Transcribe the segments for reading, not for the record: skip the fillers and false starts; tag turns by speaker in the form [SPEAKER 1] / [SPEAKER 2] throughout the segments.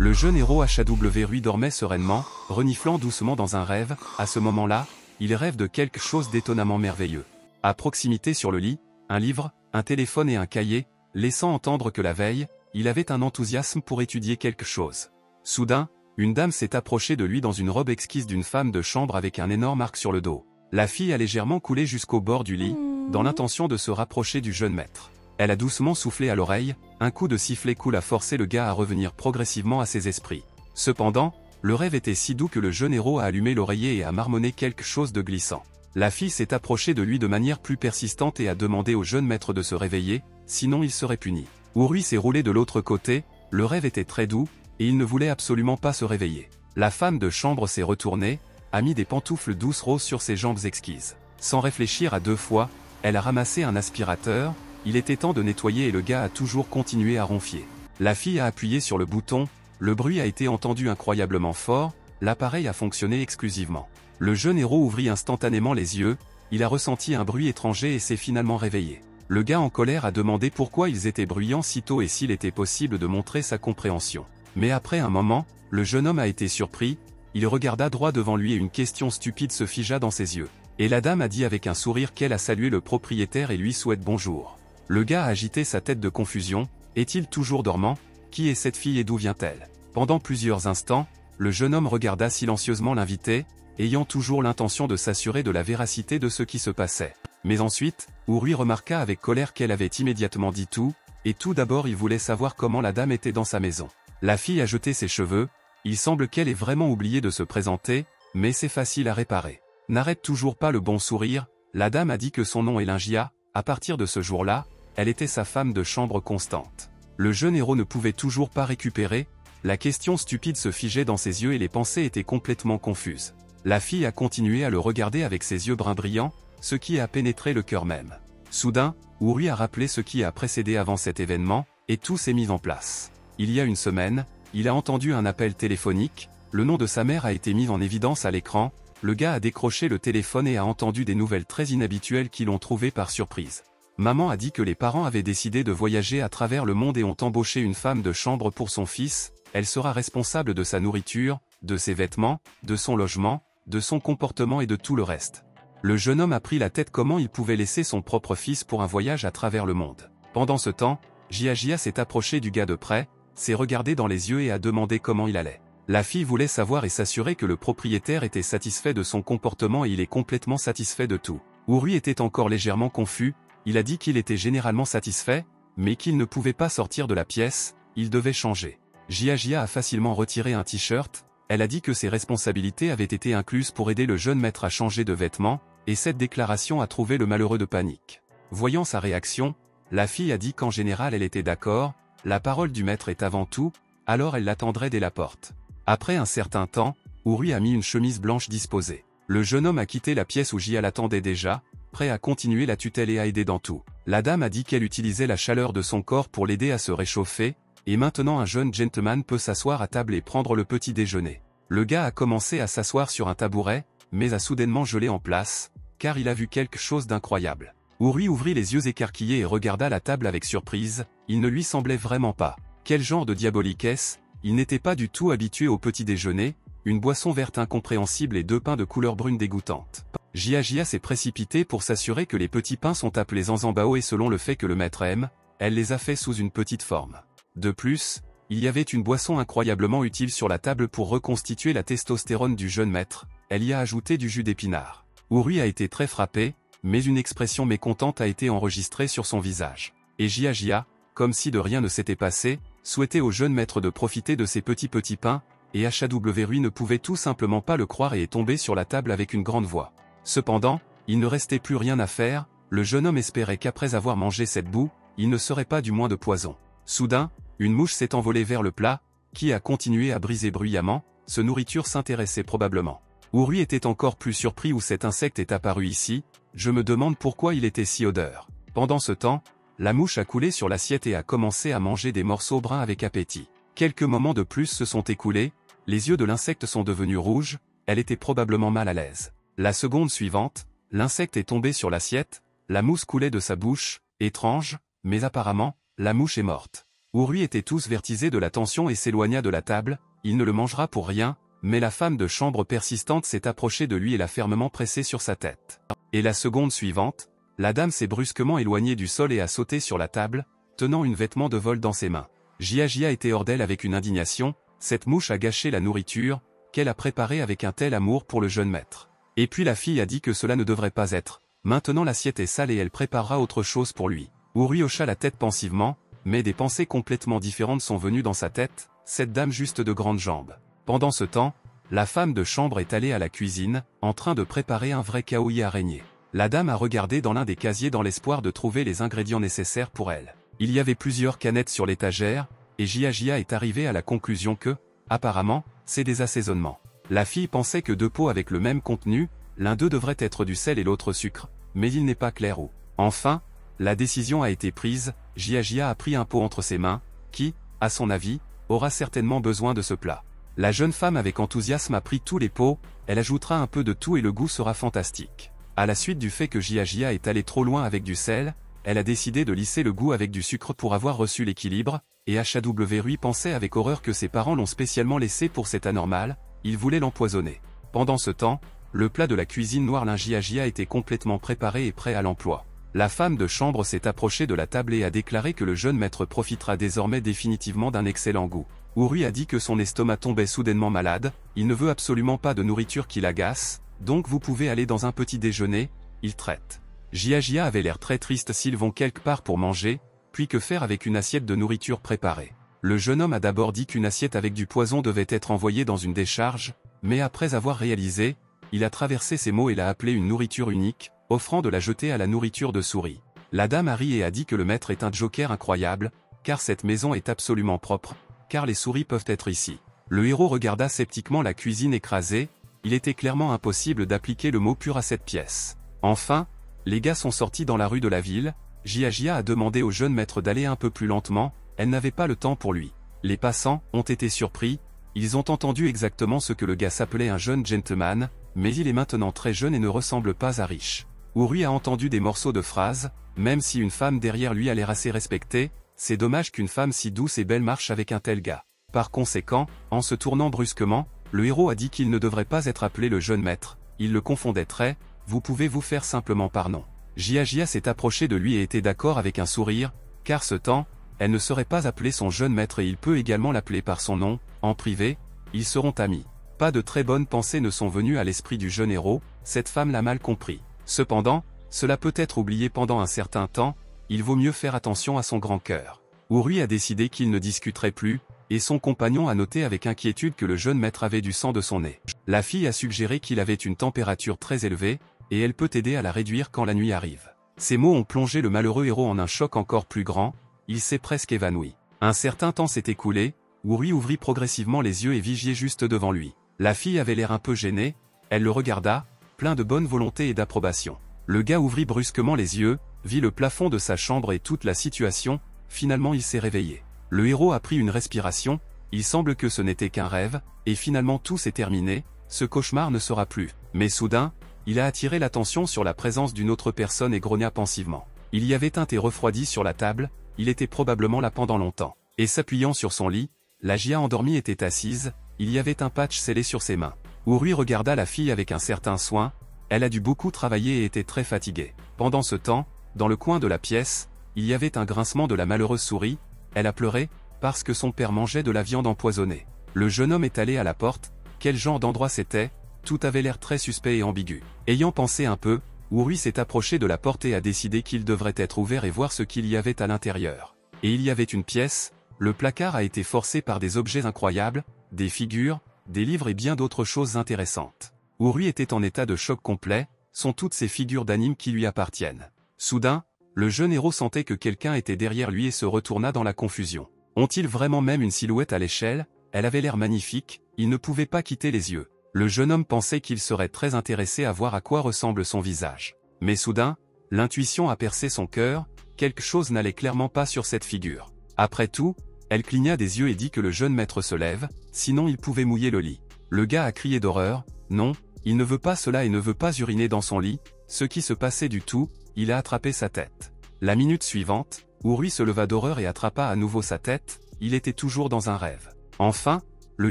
[SPEAKER 1] Le jeune héros HW Rui dormait sereinement, reniflant doucement dans un rêve. À ce moment-là, il rêve de quelque chose d'étonnamment merveilleux. À proximité sur le lit, un livre, un téléphone et un cahier, laissant entendre que la veille, il avait un enthousiasme pour étudier quelque chose. Soudain, une dame s'est approchée de lui dans une robe exquise d'une femme de chambre avec un énorme arc sur le dos. La fille a légèrement coulé jusqu'au bord du lit, dans l'intention de se rapprocher du jeune maître. Elle a doucement soufflé à l'oreille, un coup de sifflet cool a forcé le gars à revenir progressivement à ses esprits. Cependant, le rêve était si doux que le jeune héros a allumé l'oreiller et a marmonné quelque chose de glissant. La fille s'est approchée de lui de manière plus persistante et a demandé au jeune maître de se réveiller, sinon il serait puni. Urui s'est roulé de l'autre côté, le rêve était très doux, et il ne voulait absolument pas se réveiller. La femme de chambre s'est retournée, a mis des pantoufles douces roses sur ses jambes exquises. Sans réfléchir à deux fois, elle a ramassé un aspirateur, il était temps de nettoyer et le gars a toujours continué à ronfler. La fille a appuyé sur le bouton, le bruit a été entendu incroyablement fort, l'appareil a fonctionné exclusivement. Le jeune héros ouvrit instantanément les yeux, il a ressenti un bruit étranger et s'est finalement réveillé. Le gars en colère a demandé pourquoi ils étaient bruyants si tôt et s'il était possible de montrer sa compréhension. Mais après un moment, le jeune homme a été surpris, il regarda droit devant lui et une question stupide se figea dans ses yeux. Et la dame a dit avec un sourire qu'elle a salué le propriétaire et lui souhaite bonjour. Le gars a agité sa tête de confusion, est-il toujours dormant? Qui est cette fille et d'où vient-elle? Pendant plusieurs instants, le jeune homme regarda silencieusement l'invité, ayant toujours l'intention de s'assurer de la véracité de ce qui se passait. Mais ensuite, Urui remarqua avec colère qu'elle avait immédiatement dit tout, et tout d'abord il voulait savoir comment la dame était dans sa maison. La fille a jeté ses cheveux, il semble qu'elle ait vraiment oublié de se présenter, mais c'est facile à réparer. N'arrête toujours pas le bon sourire, la dame a dit que son nom est Lingia, à partir de ce jour-là, elle était sa femme de chambre constante. Le jeune héros ne pouvait toujours pas récupérer, la question stupide se figeait dans ses yeux et les pensées étaient complètement confuses. La fille a continué à le regarder avec ses yeux bruns brillants, ce qui a pénétré le cœur même. Soudain, Urui a rappelé ce qui a précédé avant cet événement, et tout s'est mis en place. Il y a une semaine, il a entendu un appel téléphonique, le nom de sa mère a été mis en évidence à l'écran, le gars a décroché le téléphone et a entendu des nouvelles très inhabituelles qui l'ont trouvé par surprise. Maman a dit que les parents avaient décidé de voyager à travers le monde et ont embauché une femme de chambre pour son fils, elle sera responsable de sa nourriture, de ses vêtements, de son logement, de son comportement et de tout le reste. Le jeune homme a pris la tête comment il pouvait laisser son propre fils pour un voyage à travers le monde. Pendant ce temps, Jia s'est approché du gars de près, s'est regardé dans les yeux et a demandé comment il allait. La fille voulait savoir et s'assurer que le propriétaire était satisfait de son comportement et il est complètement satisfait de tout. Urui était encore légèrement confus, il a dit qu'il était généralement satisfait, mais qu'il ne pouvait pas sortir de la pièce, il devait changer. Jia a facilement retiré un t-shirt, elle a dit que ses responsabilités avaient été incluses pour aider le jeune maître à changer de vêtements, et cette déclaration a trouvé le malheureux de panique. Voyant sa réaction, la fille a dit qu'en général elle était d'accord, la parole du maître est avant tout, alors elle l'attendrait dès la porte. Après un certain temps, Urui a mis une chemise blanche disposée. Le jeune homme a quitté la pièce où Jia l'attendait déjà, prêt à continuer la tutelle et à aider dans tout. La dame a dit qu'elle utilisait la chaleur de son corps pour l'aider à se réchauffer, et maintenant un jeune gentleman peut s'asseoir à table et prendre le petit déjeuner. Le gars a commencé à s'asseoir sur un tabouret, mais a soudainement gelé en place, car il a vu quelque chose d'incroyable. Urui ouvrit les yeux écarquillés et regarda la table avec surprise, il ne lui semblait vraiment pas. Quel genre de diabolique est-ce? Il n'était pas du tout habitué au petit déjeuner, une boisson verte incompréhensible et deux pains de couleur brune dégoûtante. Jia s'est précipitée pour s'assurer que les petits pains sont appelés zanzanbao et selon le fait que le maître aime, elle les a fait sous une petite forme. De plus, il y avait une boisson incroyablement utile sur la table pour reconstituer la testostérone du jeune maître, elle y a ajouté du jus d'épinard. Urui a été très frappé, mais une expression mécontente a été enregistrée sur son visage. Et Jia, comme si de rien ne s'était passé, souhaitait au jeune maître de profiter de ces petits pains, et HW Rui ne pouvait tout simplement pas le croire et est tombé sur la table avec une grande voix. Cependant, il ne restait plus rien à faire, le jeune homme espérait qu'après avoir mangé cette boue, il ne serait pas du moins de poison. Soudain, une mouche s'est envolée vers le plat, qui a continué à briser bruyamment, ce nourriture s'intéressait probablement. Urui était encore plus surpris où cet insecte est apparu ici, je me demande pourquoi il était si odeur. Pendant ce temps, la mouche a coulé sur l'assiette et a commencé à manger des morceaux bruns avec appétit. Quelques moments de plus se sont écoulés, les yeux de l'insecte sont devenus rouges, elle était probablement mal à l'aise. La seconde suivante, l'insecte est tombé sur l'assiette, la mousse coulait de sa bouche, étrange, mais apparemment, la mouche est morte. Urui était tous vertisés de la tension et s'éloigna de la table. Il ne le mangera pour rien, mais la femme de chambre persistante s'est approchée de lui et l'a fermement pressé sur sa tête. Et la seconde suivante, la dame s'est brusquement éloignée du sol et a sauté sur la table, tenant une vêtement de vol dans ses mains. Jia était hors d'elle avec une indignation, cette mouche a gâché la nourriture, qu'elle a préparée avec un tel amour pour le jeune maître. Et puis la fille a dit que cela ne devrait pas être, maintenant l'assiette est sale et elle préparera autre chose pour lui. Urui hocha la tête pensivement, mais des pensées complètement différentes sont venues dans sa tête, cette dame juste de grandes jambes. Pendant ce temps, la femme de chambre est allée à la cuisine, en train de préparer un vrai kaoi araignée. La dame a regardé dans l'un des casiers dans l'espoir de trouver les ingrédients nécessaires pour elle. Il y avait plusieurs canettes sur l'étagère, et Jia est arrivé à la conclusion que, apparemment, c'est des assaisonnements. La fille pensait que deux pots avec le même contenu, l'un d'eux devrait être du sel et l'autre sucre, mais il n'est pas clair où. Enfin, la décision a été prise, Jia a pris un pot entre ses mains, qui, à son avis, aura certainement besoin de ce plat. La jeune femme avec enthousiasme a pris tous les pots, elle ajoutera un peu de tout et le goût sera fantastique. À la suite du fait que Jia est allé trop loin avec du sel, elle a décidé de lisser le goût avec du sucre pour avoir reçu l'équilibre, et Rui pensait avec horreur que ses parents l'ont spécialement laissé pour cet anormal, il voulait l'empoisonner. Pendant ce temps, le plat de la cuisine noire Jia était complètement préparé et prêt à l'emploi. La femme de chambre s'est approchée de la table et a déclaré que le jeune maître profitera désormais définitivement d'un excellent goût. Urui a dit que son estomac tombait soudainement malade, il ne veut absolument pas de nourriture qui l'agace, donc vous pouvez aller dans un petit déjeuner, il traite. Jia avait l'air très triste s'ils vont quelque part pour manger, puis que faire avec une assiette de nourriture préparée. Le jeune homme a d'abord dit qu'une assiette avec du poison devait être envoyée dans une décharge, mais après avoir réalisé, il a traversé ses mots et l'a appelée une nourriture unique, offrant de la jeter à la nourriture de souris. La dame a ri et a dit que le maître est un joker incroyable, car cette maison est absolument propre, car les souris peuvent être ici. Le héros regarda sceptiquement la cuisine écrasée, il était clairement impossible d'appliquer le mot pur à cette pièce. Enfin, les gars sont sortis dans la rue de la ville, Jia a demandé au jeune maître d'aller un peu plus lentement, elle n'avait pas le temps pour lui. Les passants ont été surpris, ils ont entendu exactement ce que le gars s'appelait un jeune gentleman, mais il est maintenant très jeune et ne ressemble pas à riche. Urui a entendu des morceaux de phrases, même si une femme derrière lui a l'air assez respectée, c'est dommage qu'une femme si douce et belle marche avec un tel gars. Par conséquent, en se tournant brusquement, le héros a dit qu'il ne devrait pas être appelé le jeune maître, il le confondait très, vous pouvez vous faire simplement par nom. Jia s'est approché de lui et était d'accord avec un sourire, car ce temps, elle ne serait pas appelée son jeune maître et il peut également l'appeler par son nom, en privé, ils seront amis. Pas de très bonnes pensées ne sont venues à l'esprit du jeune héros, cette femme l'a mal compris. Cependant, cela peut être oublié pendant un certain temps, il vaut mieux faire attention à son grand cœur. Urui a décidé qu'il ne discuterait plus, et son compagnon a noté avec inquiétude que le jeune maître avait du sang de son nez. La fille a suggéré qu'il avait une température très élevée, et elle peut aider à la réduire quand la nuit arrive. Ces mots ont plongé le malheureux héros en un choc encore plus grand, il s'est presque évanoui. Un certain temps s'est écoulé, Urui ouvrit progressivement les yeux et vigiait juste devant lui. La fille avait l'air un peu gênée, elle le regarda, plein de bonne volonté et d'approbation. Le gars ouvrit brusquement les yeux, vit le plafond de sa chambre et toute la situation, finalement il s'est réveillé. Le héros a pris une respiration, il semble que ce n'était qu'un rêve, et finalement tout s'est terminé, ce cauchemar ne sera plus. Mais soudain, il a attiré l'attention sur la présence d'une autre personne et grogna pensivement. Il y avait un thé refroidi sur la table, il était probablement là pendant longtemps. Et s'appuyant sur son lit, la Jia endormie était assise, il y avait un patch scellé sur ses mains. Urui regarda la fille avec un certain soin, elle a dû beaucoup travailler et était très fatiguée. Pendant ce temps, dans le coin de la pièce, il y avait un grincement de la malheureuse souris, elle a pleuré, parce que son père mangeait de la viande empoisonnée. Le jeune homme est allé à la porte, quel genre d'endroit c'était, tout avait l'air très suspect et ambigu. Ayant pensé un peu, Urui s'est approché de la porte et a décidé qu'il devrait être ouvert et voir ce qu'il y avait à l'intérieur. Et il y avait une pièce, le placard a été forcé par des objets incroyables, des figures, des livres et bien d'autres choses intéressantes. Urui était en état de choc complet, sont toutes ces figures d'anime qui lui appartiennent. Soudain, le jeune héros sentait que quelqu'un était derrière lui et se retourna dans la confusion. Ont-ils vraiment même une silhouette à l'échelle? Elle avait l'air magnifique, il ne pouvait pas quitter les yeux. Le jeune homme pensait qu'il serait très intéressé à voir à quoi ressemble son visage. Mais soudain, l'intuition a percé son cœur, quelque chose n'allait clairement pas sur cette figure. Après tout, elle cligna des yeux et dit que le jeune maître se lève, sinon il pouvait mouiller le lit. Le gars a crié d'horreur, non, il ne veut pas cela et ne veut pas uriner dans son lit, ce qui se passait du tout, il a attrapé sa tête. La minute suivante, Urui se leva d'horreur et attrapa à nouveau sa tête, il était toujours dans un rêve. Enfin, le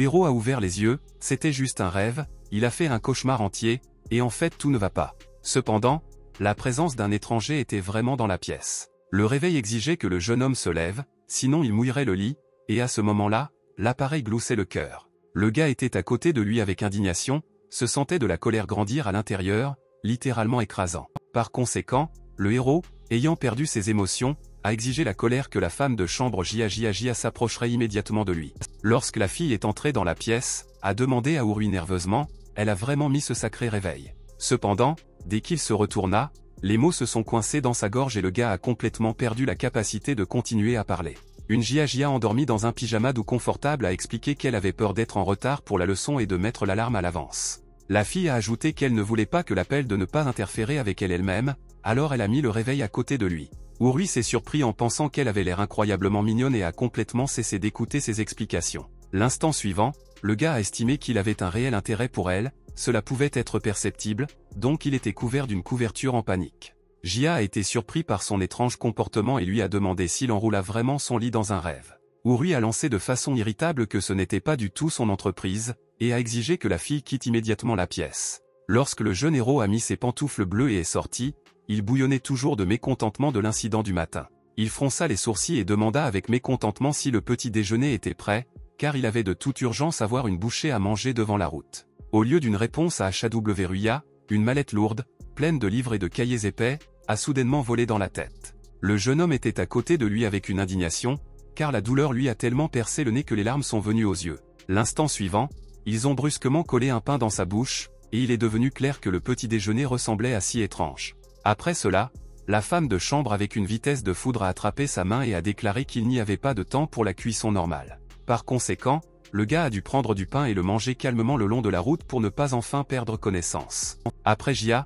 [SPEAKER 1] héros a ouvert les yeux, c'était juste un rêve, il a fait un cauchemar entier, et en fait tout ne va pas. Cependant, la présence d'un étranger était vraiment dans la pièce. Le réveil exigeait que le jeune homme se lève, sinon il mouillerait le lit, et à ce moment-là, l'appareil gloussait le cœur. Le gars était à côté de lui avec indignation, se sentait de la colère grandir à l'intérieur, littéralement écrasant. Par conséquent, le héros, ayant perdu ses émotions, a exigé la colère que la femme de chambre Jia s'approcherait immédiatement de lui. Lorsque la fille est entrée dans la pièce, a demandé à Urui nerveusement, elle a vraiment mis ce sacré réveil. Cependant, dès qu'il se retourna, les mots se sont coincés dans sa gorge et le gars a complètement perdu la capacité de continuer à parler. Une Jia endormie dans un pyjama doux confortable a expliqué qu'elle avait peur d'être en retard pour la leçon et de mettre l'alarme à l'avance. La fille a ajouté qu'elle ne voulait pas que l'appel de ne pas interférer avec elle-même, alors elle a mis le réveil à côté de lui. Urui s'est surpris en pensant qu'elle avait l'air incroyablement mignonne et a complètement cessé d'écouter ses explications. L'instant suivant, le gars a estimé qu'il avait un réel intérêt pour elle, cela pouvait être perceptible, donc il était couvert d'une couverture en panique. Jia a été surpris par son étrange comportement et lui a demandé s'il enroula vraiment son lit dans un rêve. Urui a lancé de façon irritable que ce n'était pas du tout son entreprise, et a exigé que la fille quitte immédiatement la pièce. Lorsque le jeune héros a mis ses pantoufles bleues et est sorti, il bouillonnait toujours de mécontentement de l'incident du matin. Il fronça les sourcils et demanda avec mécontentement si le petit déjeuner était prêt, car il avait de toute urgence à avoir une bouchée à manger devant la route. Au lieu d'une réponse à HWRUIA, une mallette lourde, pleine de livres et de cahiers épais, a soudainement volé dans la tête. Le jeune homme était à côté de lui avec une indignation, car la douleur lui a tellement percé le nez que les larmes sont venues aux yeux. L'instant suivant, ils ont brusquement collé un pain dans sa bouche, et il est devenu clair que le petit déjeuner ressemblait à si étrange. Après cela, la femme de chambre avec une vitesse de foudre a attrapé sa main et a déclaré qu'il n'y avait pas de temps pour la cuisson normale. Par conséquent, le gars a dû prendre du pain et le manger calmement le long de la route pour ne pas enfin perdre connaissance. Après Jia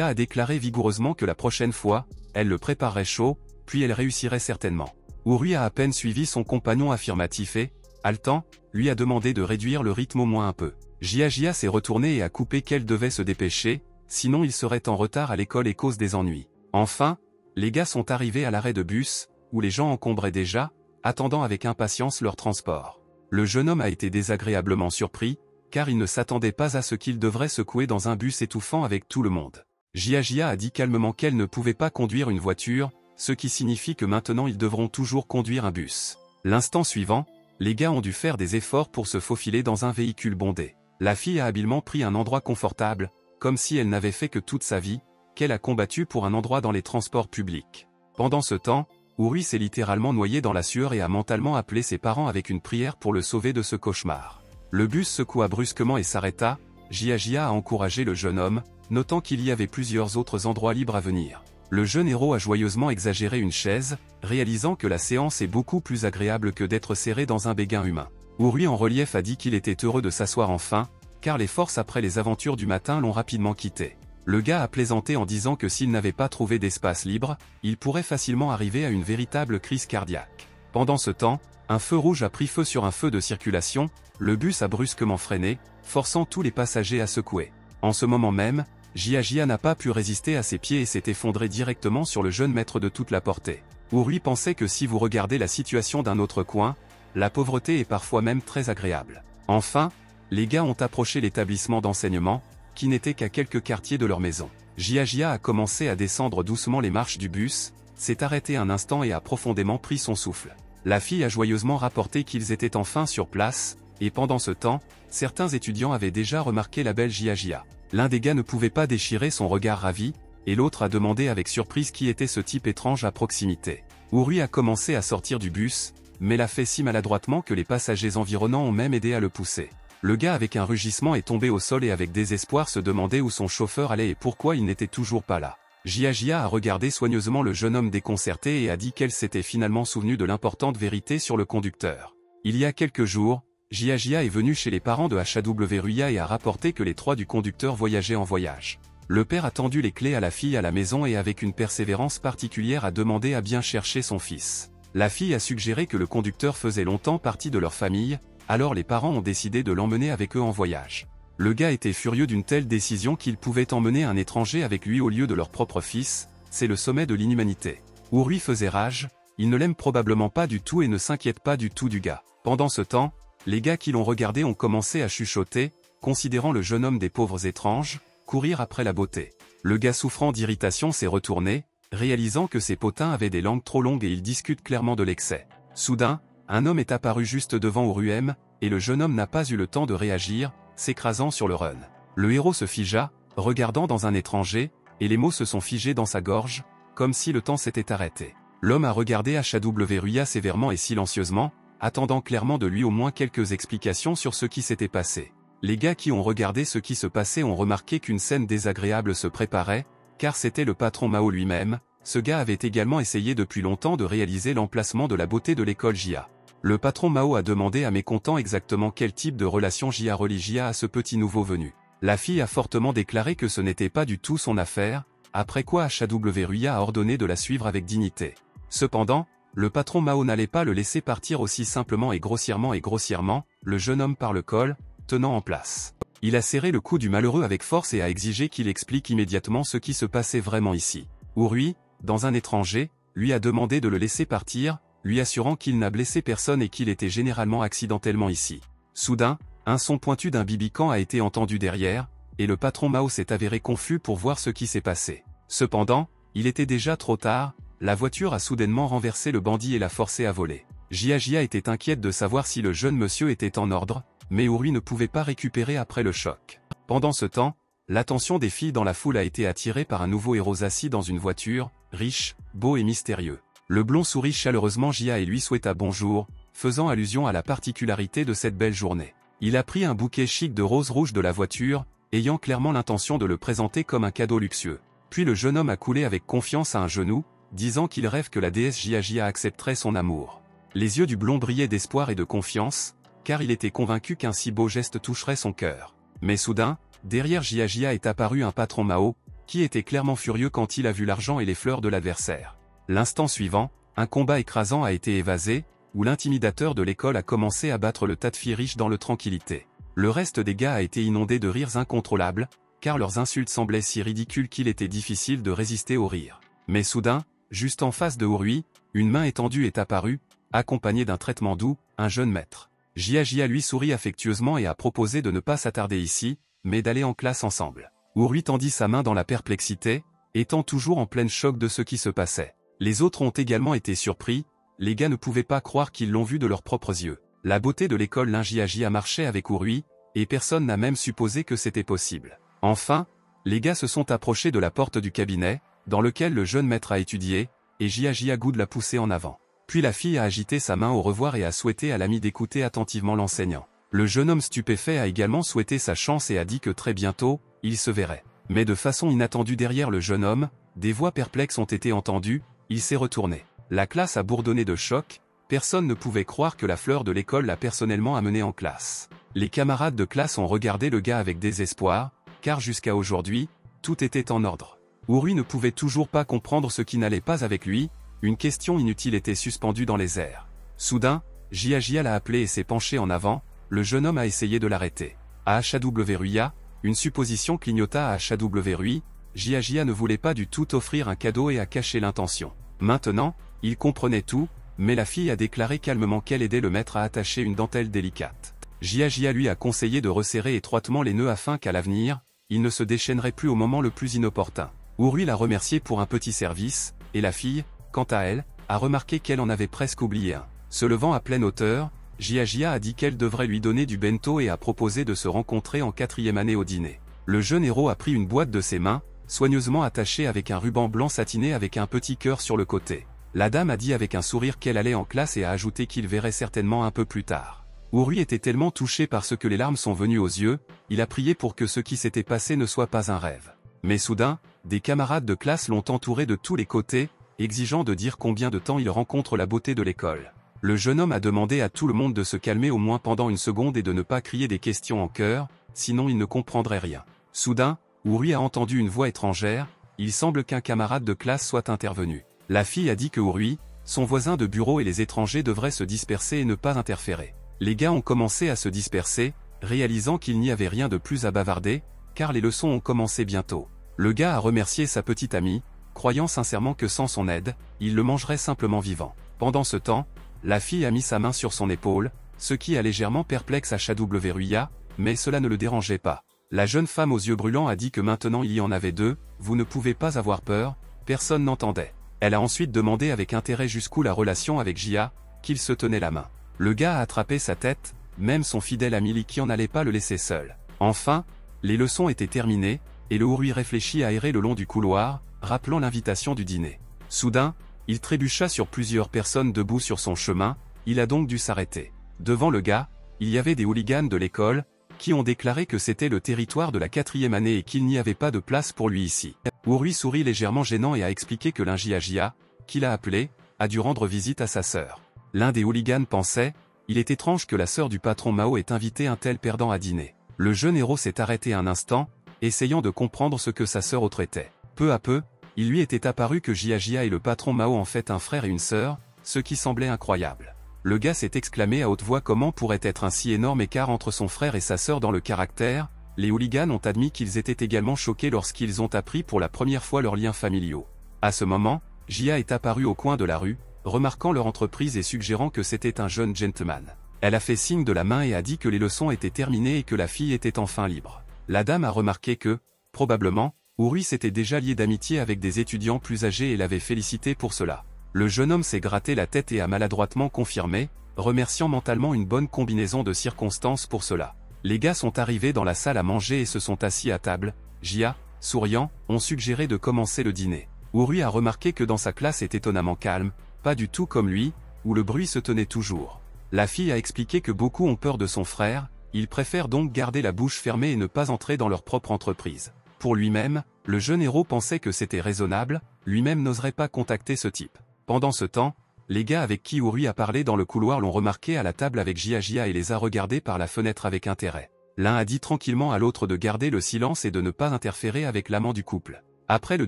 [SPEAKER 1] a déclaré vigoureusement que la prochaine fois, elle le préparerait chaud, puis elle réussirait certainement. Urui a à peine suivi son compagnon affirmatif et, haletant, lui a demandé de réduire le rythme au moins un peu. Jia s'est retourné et a coupé qu'elle devait se dépêcher, sinon il serait en retard à l'école et cause des ennuis. Enfin, les gars sont arrivés à l'arrêt de bus, où les gens encombraient déjà, attendant avec impatience leur transport. Le jeune homme a été désagréablement surpris, car il ne s'attendait pas à ce qu'il devrait secouer dans un bus étouffant avec tout le monde. Jia a dit calmement qu'elle ne pouvait pas conduire une voiture, ce qui signifie que maintenant ils devront toujours conduire un bus. L'instant suivant, les gars ont dû faire des efforts pour se faufiler dans un véhicule bondé. La fille a habilement pris un endroit confortable, comme si elle n'avait fait que toute sa vie, qu'elle a combattu pour un endroit dans les transports publics. Pendant ce temps, Urui s'est littéralement noyé dans la sueur et a mentalement appelé ses parents avec une prière pour le sauver de ce cauchemar. Le bus secoua brusquement et s'arrêta. Jia a encouragé le jeune homme, notant qu'il y avait plusieurs autres endroits libres à venir. Le jeune héros a joyeusement exagéré une chaise, réalisant que la séance est beaucoup plus agréable que d'être serré dans un béguin humain. Urui en relief a dit qu'il était heureux de s'asseoir enfin, car les forces après les aventures du matin l'ont rapidement quitté. Le gars a plaisanté en disant que s'il n'avait pas trouvé d'espace libre, il pourrait facilement arriver à une véritable crise cardiaque. Pendant ce temps, un feu rouge a pris feu sur un feu de circulation, le bus a brusquement freiné, forçant tous les passagers à secouer. En ce moment même, Jia n'a pas pu résister à ses pieds et s'est effondré directement sur le jeune maître de toute la portée. Urui pensait que si vous regardez la situation d'un autre coin, la pauvreté est parfois même très agréable. Enfin, les gars ont approché l'établissement d'enseignement, qui n'était qu'à quelques quartiers de leur maison. Jia a commencé à descendre doucement les marches du bus, s'est arrêté un instant et a profondément pris son souffle. La fille a joyeusement rapporté qu'ils étaient enfin sur place, et pendant ce temps, certains étudiants avaient déjà remarqué la belle Jia. L'un des gars ne pouvait pas déchirer son regard ravi, et l'autre a demandé avec surprise qui était ce type étrange à proximité. Urui a commencé à sortir du bus, mais l'a fait si maladroitement que les passagers environnants ont même aidé à le pousser. Le gars avec un rugissement est tombé au sol et avec désespoir se demandait où son chauffeur allait et pourquoi il n'était toujours pas là. Jia a regardé soigneusement le jeune homme déconcerté et a dit qu'elle s'était finalement souvenue de l'importante vérité sur le conducteur. Il y a quelques jours, Jia est venu chez les parents de HWRUIA et a rapporté que les trois du conducteur voyageaient en voyage. Le père a tendu les clés à la fille à la maison et avec une persévérance particulière a demandé à bien chercher son fils. La fille a suggéré que le conducteur faisait longtemps partie de leur famille, alors les parents ont décidé de l'emmener avec eux en voyage. Le gars était furieux d'une telle décision qu'il pouvait emmener un étranger avec lui au lieu de leur propre fils, c'est le sommet de l'inhumanité. Urui faisait rage, Il ne l'aime probablement pas du tout et ne s'inquiète pas du tout du gars. Pendant ce temps, les gars qui l'ont regardé ont commencé à chuchoter, considérant le jeune homme des pauvres étranges, courir après la beauté. Le gars souffrant d'irritation s'est retourné, réalisant que ses potins avaient des langues trop longues et ils discutent clairement de l'excès. Soudain, un homme est apparu juste devant Uruem, et le jeune homme n'a pas eu le temps de réagir, s'écrasant sur le run. Le héros se figea, regardant dans un étranger, et les mots se sont figés dans sa gorge, comme si le temps s'était arrêté. L'homme a regardé HWRUIA sévèrement et silencieusement, attendant clairement de lui au moins quelques explications sur ce qui s'était passé. Les gars qui ont regardé ce qui se passait ont remarqué qu'une scène désagréable se préparait, car c'était le patron Mao lui-même. Ce gars avait également essayé depuis longtemps de réaliser l'emplacement de la beauté de l'école JA. Le patron Mao a demandé à mécontent exactement quel type de relation JA relie JA à ce petit nouveau venu. La fille a fortement déclaré que ce n'était pas du tout son affaire, après quoi HWRUIA a ordonné de la suivre avec dignité. Cependant, le patron Mao n'allait pas le laisser partir aussi simplement et grossièrement, le jeune homme par le col, tenant en place. Il a serré le cou du malheureux avec force et a exigé qu'il explique immédiatement ce qui se passait vraiment ici. Urui, dans un étranger, lui a demandé de le laisser partir, lui assurant qu'il n'a blessé personne et qu'il était généralement accidentellement ici. Soudain, un son pointu d'un bibican a été entendu derrière, et le patron Mao s'est avéré confus pour voir ce qui s'est passé. Cependant, il était déjà trop tard, la voiture a soudainement renversé le bandit et l'a forcé à voler. Jia était inquiète de savoir si le jeune monsieur était en ordre, mais Urui ne pouvait pas récupérer après le choc. Pendant ce temps, l'attention des filles dans la foule a été attirée par un nouveau héros assis dans une voiture, riche, beau et mystérieux. Le blond sourit chaleureusement Jia et lui souhaita bonjour, faisant allusion à la particularité de cette belle journée. Il a pris un bouquet chic de roses rouges de la voiture, ayant clairement l'intention de le présenter comme un cadeau luxueux. Puis le jeune homme a coulé avec confiance à un genou, disant qu'il rêve que la déesse Jia accepterait son amour. Les yeux du blond brillaient d'espoir et de confiance, car il était convaincu qu'un si beau geste toucherait son cœur. Mais soudain, derrière Jia est apparu un patron Mao, qui était clairement furieux quand il a vu l'argent et les fleurs de l'adversaire. L'instant suivant, un combat écrasant a été évasé, où l'intimidateur de l'école a commencé à battre le tas de filles riches dans le tranquillité. Le reste des gars a été inondé de rires incontrôlables, car leurs insultes semblaient si ridicules qu'il était difficile de résister aux rires. Mais soudain, juste en face de Urui, une main étendue est apparue, accompagnée d'un traitement doux, un jeune maître. Jia lui sourit affectueusement et a proposé de ne pas s'attarder ici, mais d'aller en classe ensemble. Urui tendit sa main dans la perplexité, étant toujours en plein choc de ce qui se passait. Les autres ont également été surpris, les gars ne pouvaient pas croire qu'ils l'ont vu de leurs propres yeux. La beauté de l'école Jia marchait avec Urui, et personne n'a même supposé que c'était possible. Enfin, les gars se sont approchés de la porte du cabinet, dans lequel le jeune maître a étudié, et Jia Good l'a poussé en avant. Puis la fille a agité sa main au revoir et a souhaité à l'ami d'écouter attentivement l'enseignant. Le jeune homme stupéfait a également souhaité sa chance et a dit que très bientôt, il se verrait. Mais de façon inattendue derrière le jeune homme, des voix perplexes ont été entendues, il s'est retourné. La classe a bourdonné de choc, personne ne pouvait croire que la fleur de l'école l'a personnellement amené en classe. Les camarades de classe ont regardé le gars avec désespoir, car jusqu'à aujourd'hui, tout était en ordre. Urui ne pouvait toujours pas comprendre ce qui n'allait pas avec lui, une question inutile était suspendue dans les airs. Soudain, Jia l'a appelé et s'est penché en avant, le jeune homme a essayé de l'arrêter. À HWRUIA, une supposition clignota à HWRUI, Jia ne voulait pas du tout offrir un cadeau et a caché l'intention. Maintenant, il comprenait tout, mais la fille a déclaré calmement qu'elle aidait le maître à attacher une dentelle délicate. Jia lui a conseillé de resserrer étroitement les nœuds afin qu'à l'avenir, il ne se déchaînerait plus au moment le plus inopportun. Urui l'a remercié pour un petit service, et la fille, quant à elle, a remarqué qu'elle en avait presque oublié un. Se levant à pleine hauteur, Jia a dit qu'elle devrait lui donner du bento et a proposé de se rencontrer en 4e année au dîner. Le jeune héros a pris une boîte de ses mains, soigneusement attachée avec un ruban blanc satiné avec un petit cœur sur le côté. La dame a dit avec un sourire qu'elle allait en classe et a ajouté qu'il verrait certainement un peu plus tard. Urui était tellement touché par ce que les larmes sont venues aux yeux, il a prié pour que ce qui s'était passé ne soit pas un rêve. Mais soudain, des camarades de classe l'ont entouré de tous les côtés, exigeant de dire combien de temps il rencontre la beauté de l'école. Le jeune homme a demandé à tout le monde de se calmer au moins pendant une seconde et de ne pas crier des questions en chœur, sinon il ne comprendrait rien. Soudain, Urui a entendu une voix étrangère, il semble qu'un camarade de classe soit intervenu. La fille a dit que Urui, son voisin de bureau et les étrangers devraient se disperser et ne pas interférer. Les gars ont commencé à se disperser, réalisant qu'il n'y avait rien de plus à bavarder, car les leçons ont commencé bientôt. Le gars a remercié sa petite amie, croyant sincèrement que sans son aide, il le mangerait simplement vivant. Pendant ce temps, la fille a mis sa main sur son épaule, ce qui a légèrement perplexe HWRUIA, mais cela ne le dérangeait pas. La jeune femme aux yeux brûlants a dit que maintenant il y en avait deux, vous ne pouvez pas avoir peur, personne n'entendait. Elle a ensuite demandé avec intérêt jusqu'où la relation avec Jia, qu'il se tenait la main. Le gars a attrapé sa tête, même son fidèle ami Lee qui en allait pas le laisser seul. Enfin, les leçons étaient terminées, et le Urui réfléchit à errer le long du couloir, rappelant l'invitation du dîner. Soudain, il trébucha sur plusieurs personnes debout sur son chemin, il a donc dû s'arrêter. Devant le gars, il y avait des hooligans de l'école, qui ont déclaré que c'était le territoire de la 4e année et qu'il n'y avait pas de place pour lui ici. Urui sourit légèrement gênant et a expliqué que l'Injia, qu'il a appelé, a dû rendre visite à sa sœur. L'un des hooligans pensait, il est étrange que la sœur du patron Mao ait invité un tel perdant à dîner. Le jeune héros s'est arrêté un instant, essayant de comprendre ce que sa sœur autre était. Peu à peu, il lui était apparu que Jia et le patron Mao en fait un frère et une sœur, ce qui semblait incroyable. Le gars s'est exclamé à haute voix comment pourrait être un si énorme écart entre son frère et sa sœur dans le caractère. Les hooligans ont admis qu'ils étaient également choqués lorsqu'ils ont appris pour la première fois leurs liens familiaux. À ce moment, Jia est apparue au coin de la rue, remarquant leur entreprise et suggérant que c'était un jeune gentleman. Elle a fait signe de la main et a dit que les leçons étaient terminées et que la fille était enfin libre. La dame a remarqué que, probablement, Urui s'était déjà lié d'amitié avec des étudiants plus âgés et l'avait félicité pour cela. Le jeune homme s'est gratté la tête et a maladroitement confirmé, remerciant mentalement une bonne combinaison de circonstances pour cela. Les gars sont arrivés dans la salle à manger et se sont assis à table. Jia, souriant, ont suggéré de commencer le dîner. Urui a remarqué que dans sa classe est étonnamment calme, pas du tout comme lui, où le bruit se tenait toujours. La fille a expliqué que beaucoup ont peur de son frère, il préfère donc garder la bouche fermée et ne pas entrer dans leur propre entreprise. Pour lui-même, le jeune héros pensait que c'était raisonnable, lui-même n'oserait pas contacter ce type. Pendant ce temps, les gars avec qui Urui a parlé dans le couloir l'ont remarqué à la table avec Jia et les a regardés par la fenêtre avec intérêt. L'un a dit tranquillement à l'autre de garder le silence et de ne pas interférer avec l'amant du couple. Après le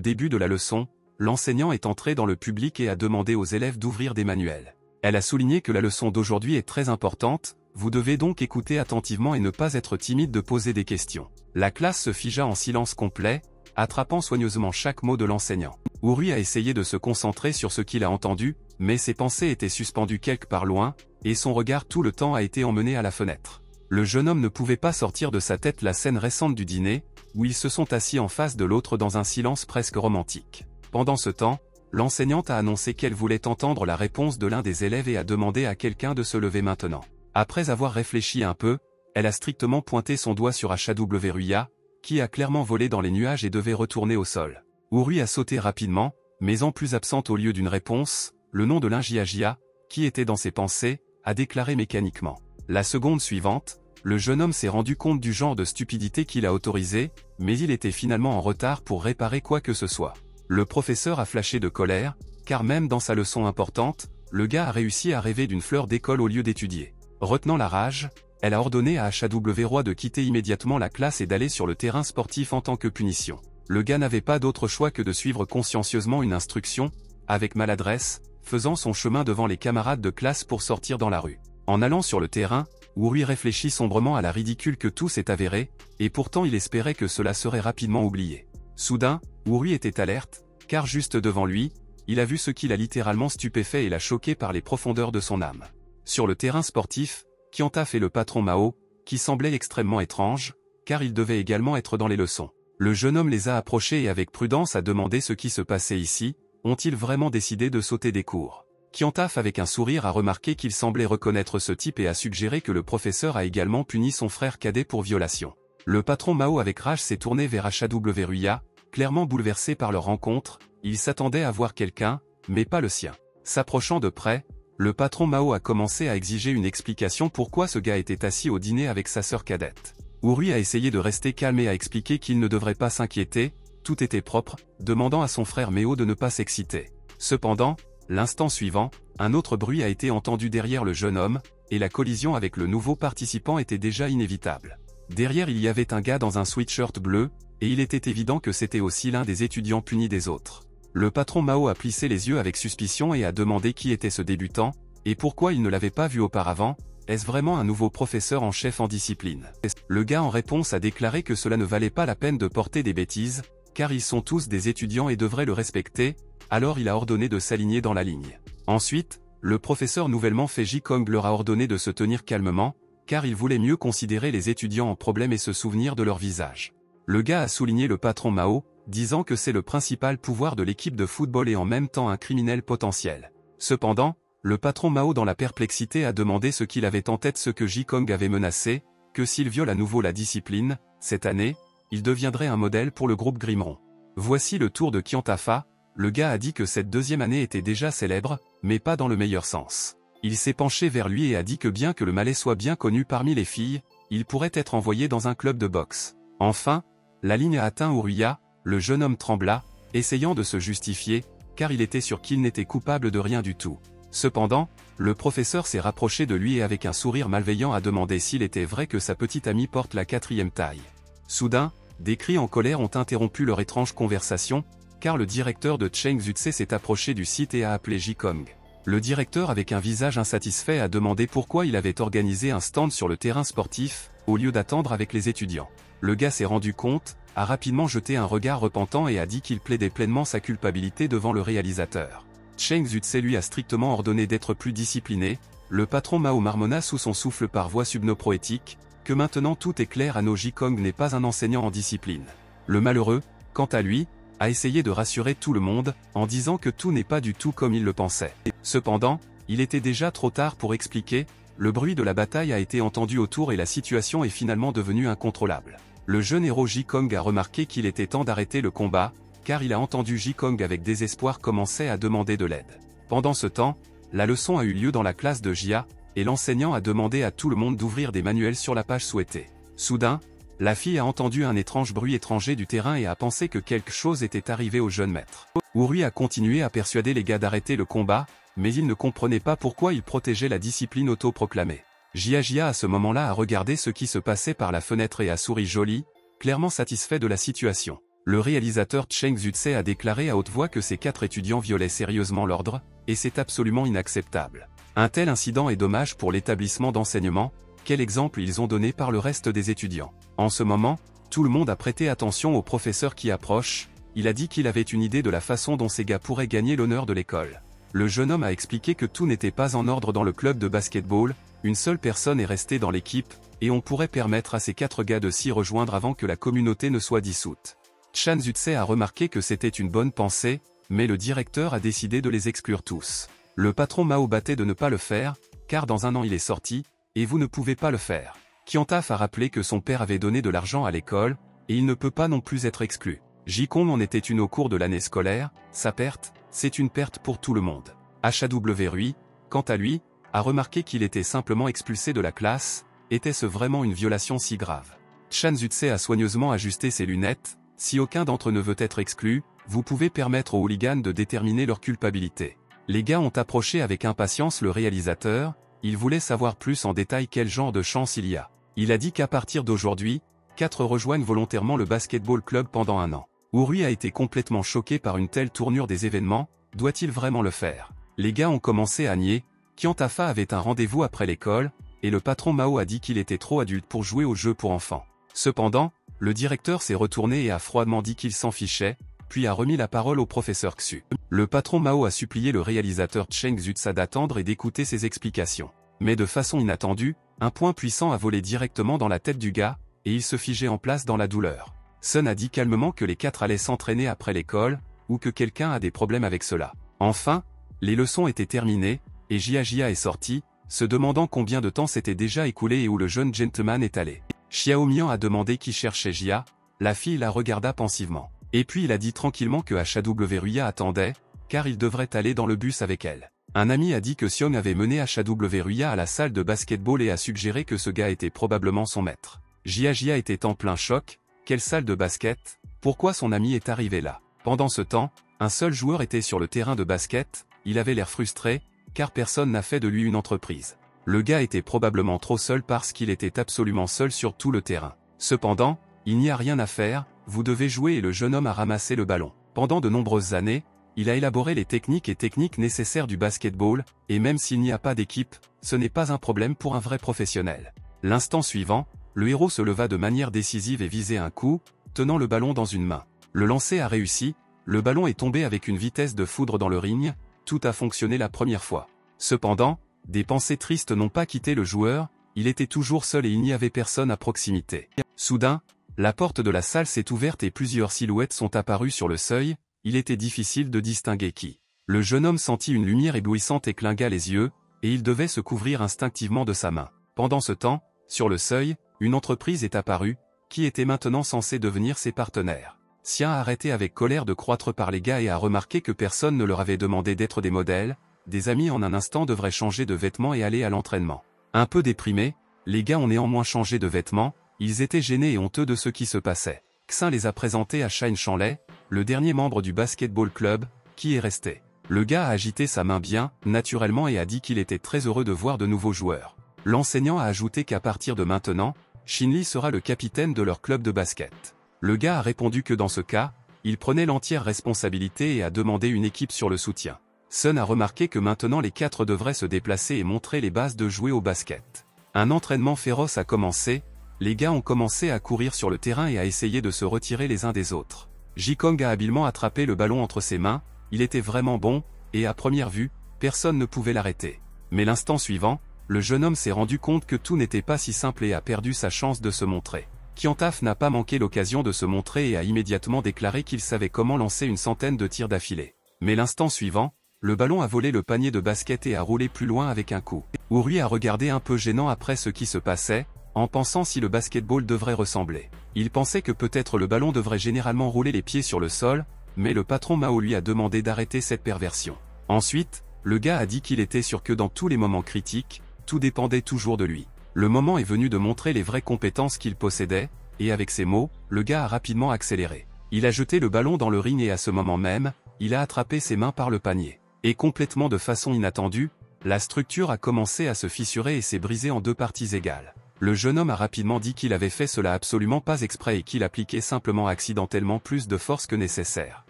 [SPEAKER 1] début de la leçon, l'enseignant est entré dans le public et a demandé aux élèves d'ouvrir des manuels. Elle a souligné que la leçon d'aujourd'hui est très importante, vous devez donc écouter attentivement et ne pas être timide de poser des questions. La classe se figea en silence complet, attrapant soigneusement chaque mot de l'enseignant. Urui a essayé de se concentrer sur ce qu'il a entendu, mais ses pensées étaient suspendues quelque part loin, et son regard tout le temps a été emmené à la fenêtre. Le jeune homme ne pouvait pas sortir de sa tête la scène récente du dîner, où ils se sont assis en face de l'autre dans un silence presque romantique. Pendant ce temps, l'enseignante a annoncé qu'elle voulait entendre la réponse de l'un des élèves et a demandé à quelqu'un de se lever maintenant. Après avoir réfléchi un peu, elle a strictement pointé son doigt sur HWRUIA, qui a clairement volé dans les nuages et devait retourner au sol. Urui a sauté rapidement, mais en plus absente au lieu d'une réponse, le nom de l'Injia, qui était dans ses pensées, a déclaré mécaniquement. La seconde suivante, le jeune homme s'est rendu compte du genre de stupidité qu'il a autorisé, mais il était finalement en retard pour réparer quoi que ce soit. Le professeur a flashé de colère, car même dans sa leçon importante, le gars a réussi à rêver d'une fleur d'école au lieu d'étudier. Retenant la rage, elle a ordonné à HWRUIA de quitter immédiatement la classe et d'aller sur le terrain sportif en tant que punition. Le gars n'avait pas d'autre choix que de suivre consciencieusement une instruction, avec maladresse, faisant son chemin devant les camarades de classe pour sortir dans la rue. En allant sur le terrain, Urui réfléchit sombrement à la ridicule que tout s'est avéré, et pourtant il espérait que cela serait rapidement oublié. Soudain, Urui était alerte, car juste devant lui, il a vu ce qui l'a littéralement stupéfait et l'a choqué par les profondeurs de son âme. Sur le terrain sportif, Qiantaf et le patron Mao, qui semblait extrêmement étrange, car il devait également être dans les leçons. Le jeune homme les a approchés et avec prudence a demandé ce qui se passait ici, ont-ils vraiment décidé de sauter des cours? Qiantaf avec un sourire a remarqué qu'il semblait reconnaître ce type et a suggéré que le professeur a également puni son frère cadet pour violation. Le patron Mao avec rage s'est tourné vers HWRUIA, clairement bouleversé par leur rencontre, il s'attendait à voir quelqu'un, mais pas le sien. S'approchant de près, le patron Mao a commencé à exiger une explication pourquoi ce gars était assis au dîner avec sa sœur cadette. Urui a essayé de rester calme et a expliqué qu'il ne devrait pas s'inquiéter, tout était propre, demandant à son frère Meo de ne pas s'exciter. Cependant, l'instant suivant, un autre bruit a été entendu derrière le jeune homme, et la collision avec le nouveau participant était déjà inévitable. Derrière il y avait un gars dans un sweatshirt bleu, et il était évident que c'était aussi l'un des étudiants punis des autres. Le patron Mao a plissé les yeux avec suspicion et a demandé qui était ce débutant, et pourquoi il ne l'avait pas vu auparavant. Est-ce vraiment un nouveau professeur en chef en discipline? Le gars en réponse a déclaré que cela ne valait pas la peine de porter des bêtises, car ils sont tous des étudiants et devraient le respecter, alors il a ordonné de s'aligner dans la ligne. Ensuite, Le professeur nouvellement fait Ji-Kong leur a ordonné de se tenir calmement, car il voulait mieux considérer les étudiants en problème et se souvenir de leur visage. Le gars a souligné le patron Mao, disant que c'est le principal pouvoir de l'équipe de football et en même temps un criminel potentiel. Cependant, le patron Mao dans la perplexité a demandé ce qu'il avait en tête, ce que Ji-Kong avait menacé, que s'il viole à nouveau la discipline, cette année, il deviendrait un modèle pour le groupe Grimeron. Voici le tour de Qiantafa. Le gars a dit que cette deuxième année était déjà célèbre, mais pas dans le meilleur sens. Il s'est penché vers lui et a dit que bien que le Malais soit bien connu parmi les filles, il pourrait être envoyé dans un club de boxe. Enfin, la ligne a atteint Uruya, le jeune homme trembla, essayant de se justifier, car il était sûr qu'il n'était coupable de rien du tout. Cependant, le professeur s'est rapproché de lui et avec un sourire malveillant a demandé s'il était vrai que sa petite amie porte la 4e taille. Soudain, des cris en colère ont interrompu leur étrange conversation, car le directeur de Cheng Zutse s'est approché du site et a appelé Ji-Kong. Le directeur avec un visage insatisfait a demandé pourquoi il avait organisé un stand sur le terrain sportif, au lieu d'attendre avec les étudiants. Le gars s'est rendu compte, a rapidement jeté un regard repentant et a dit qu'il plaidait pleinement sa culpabilité devant le réalisateur. Cheng Zutse lui a strictement ordonné d'être plus discipliné. Le patron Mao marmonna sous son souffle par voix subnoproétique, que maintenant tout est clair à nos Ji-Kong n'est pas un enseignant en discipline. Le malheureux, quant à lui, a essayé de rassurer tout le monde, en disant que tout n'est pas du tout comme il le pensait. Cependant, il était déjà trop tard pour expliquer, le bruit de la bataille a été entendu autour et la situation est finalement devenue incontrôlable. Le jeune héros Ji-Kong a remarqué qu'il était temps d'arrêter le combat, car il a entendu Ji-Kong avec désespoir commencer à demander de l'aide. Pendant ce temps, la leçon a eu lieu dans la classe de Jia, et l'enseignant a demandé à tout le monde d'ouvrir des manuels sur la page souhaitée. Soudain, la fille a entendu un étrange bruit étranger du terrain et a pensé que quelque chose était arrivé au jeune maître. Urui a continué à persuader les gars d'arrêter le combat, mais il ne comprenait pas pourquoi il protégeait la discipline autoproclamée. Jia à ce moment-là a regardé ce qui se passait par la fenêtre et a souri joli, clairement satisfait de la situation. Le réalisateur Cheng Zutse a déclaré à haute voix que ces 4 étudiants violaient sérieusement l'ordre, et c'est absolument inacceptable. Un tel incident est dommage pour l'établissement d'enseignement. Quel exemple ils ont donné par le reste des étudiants. En ce moment, tout le monde a prêté attention au professeur qui approche. Il a dit qu'il avait une idée de la façon dont ces gars pourraient gagner l'honneur de l'école. Le jeune homme a expliqué que tout n'était pas en ordre dans le club de basketball, une seule personne est restée dans l'équipe, et on pourrait permettre à ces 4 gars de s'y rejoindre avant que la communauté ne soit dissoute. Cheng Zutse a remarqué que c'était une bonne pensée, mais le directeur a décidé de les exclure tous. Le patron Mao battait de ne pas le faire, car dans un an il est sorti, et vous ne pouvez pas le faire. Qiantaf a rappelé que son père avait donné de l'argent à l'école, et il ne peut pas non plus être exclu. Ji-Kong en était une au cours de l'année scolaire, sa perte, c'est une perte pour tout le monde. HWRui, quant à lui, a remarqué qu'il était simplement expulsé de la classe. Était-ce vraiment une violation si grave? Cheng Zutse a soigneusement ajusté ses lunettes. Si aucun d'entre eux ne veut être exclu, vous pouvez permettre aux hooligans de déterminer leur culpabilité. Les gars ont approché avec impatience le réalisateur. Il voulait savoir plus en détail quel genre de chance il y a. Il a dit qu'à partir d'aujourd'hui, 4 rejoignent volontairement le basketball club pendant 1 an. Urui a été complètement choqué par une telle tournure des événements. Doit-il vraiment le faire? Les gars ont commencé à nier. Qiantafa avait un rendez-vous après l'école, et le patron Mao a dit qu'il était trop adulte pour jouer aux jeux pour enfants. Cependant, le directeur s'est retourné et a froidement dit qu'il s'en fichait, puis a remis la parole au professeur Xu. Le patron Mao a supplié le réalisateur Cheng Zutse d'attendre et d'écouter ses explications. Mais de façon inattendue, un point puissant a volé directement dans la tête du gars, et il se figeait en place dans la douleur. Sun a dit calmement que les 4 allaient s'entraîner après l'école, ou que quelqu'un a des problèmes avec cela. Enfin, les leçons étaient terminées, et Jia est sorti, se demandant combien de temps s'était déjà écoulé et où le jeune gentleman est allé. Xiao Mian a demandé qui cherchait Jia, la fille la regarda pensivement. Et puis il a dit tranquillement que HWRuya attendait, car il devrait aller dans le bus avec elle. Un ami a dit que Xiong avait mené HWRuya à la salle de basketball et a suggéré que ce gars était probablement son maître. Jia était en plein choc. Quelle salle de basket? Pourquoi son ami est arrivé là? Pendant ce temps, un seul joueur était sur le terrain de basket. Il avait l'air frustré, car personne n'a fait de lui une entreprise. Le gars était probablement trop seul parce qu'il était absolument seul sur tout le terrain. Cependant, il n'y a rien à faire, vous devez jouer et le jeune homme a ramassé le ballon. Pendant de nombreuses années, il a élaboré les techniques nécessaires du basketball, et même s'il n'y a pas d'équipe, ce n'est pas un problème pour un vrai professionnel. L'instant suivant, le héros se leva de manière décisive et visait un coup, tenant le ballon dans une main. Le lancer a réussi, le ballon est tombé avec une vitesse de foudre dans le ring, tout a fonctionné la première fois. Cependant, des pensées tristes n'ont pas quitté le joueur, il était toujours seul et il n'y avait personne à proximité. Soudain, la porte de la salle s'est ouverte et plusieurs silhouettes sont apparues sur le seuil, il était difficile de distinguer qui. Le jeune homme sentit une lumière éblouissante et cligna les yeux, et il devait se couvrir instinctivement de sa main. Pendant ce temps, sur le seuil, une entreprise est apparue, qui était maintenant censée devenir ses partenaires. Sia a arrêté avec colère de croître par les gars et a remarqué que personne ne leur avait demandé d'être des modèles, des amis en un instant devraient changer de vêtements et aller à l'entraînement. Un peu déprimés, les gars ont néanmoins changé de vêtements, ils étaient gênés et honteux de ce qui se passait. Xin les a présentés à Shine Shanley, le dernier membre du basketball club, qui est resté. Le gars a agité sa main bien, naturellement et a dit qu'il était très heureux de voir de nouveaux joueurs. L'enseignant a ajouté qu'à partir de maintenant, Shinli sera le capitaine de leur club de basket. Le gars a répondu que dans ce cas, il prenait l'entière responsabilité et a demandé une équipe sur le soutien. Sun a remarqué que maintenant les 4 devraient se déplacer et montrer les bases de jouer au basket. Un entraînement féroce a commencé, les gars ont commencé à courir sur le terrain et à essayer de se retirer les uns des autres. Jikong a habilement attrapé le ballon entre ses mains, il était vraiment bon, et à première vue, personne ne pouvait l'arrêter. Mais l'instant suivant, le jeune homme s'est rendu compte que tout n'était pas si simple et a perdu sa chance de se montrer. Kyantaf n'a pas manqué l'occasion de se montrer et a immédiatement déclaré qu'il savait comment lancer une centaine de tirs d'affilée. Mais l'instant suivant, le ballon a volé le panier de basket et a roulé plus loin avec un coup. Urui a regardé un peu gênant après ce qui se passait, en pensant si le basketball devrait ressembler. Il pensait que peut-être le ballon devrait généralement rouler les pieds sur le sol, mais le patron Mao lui a demandé d'arrêter cette perversion. Ensuite, le gars a dit qu'il était sûr que dans tous les moments critiques, tout dépendait toujours de lui. Le moment est venu de montrer les vraies compétences qu'il possédait, et avec ces mots, le gars a rapidement accéléré. Il a jeté le ballon dans le ring et à ce moment même, il a attrapé ses mains par le panier. Et complètement de façon inattendue, la structure a commencé à se fissurer et s'est brisée en 2 parties égales. Le jeune homme a rapidement dit qu'il avait fait cela absolument pas exprès et qu'il appliquait simplement accidentellement plus de force que nécessaire.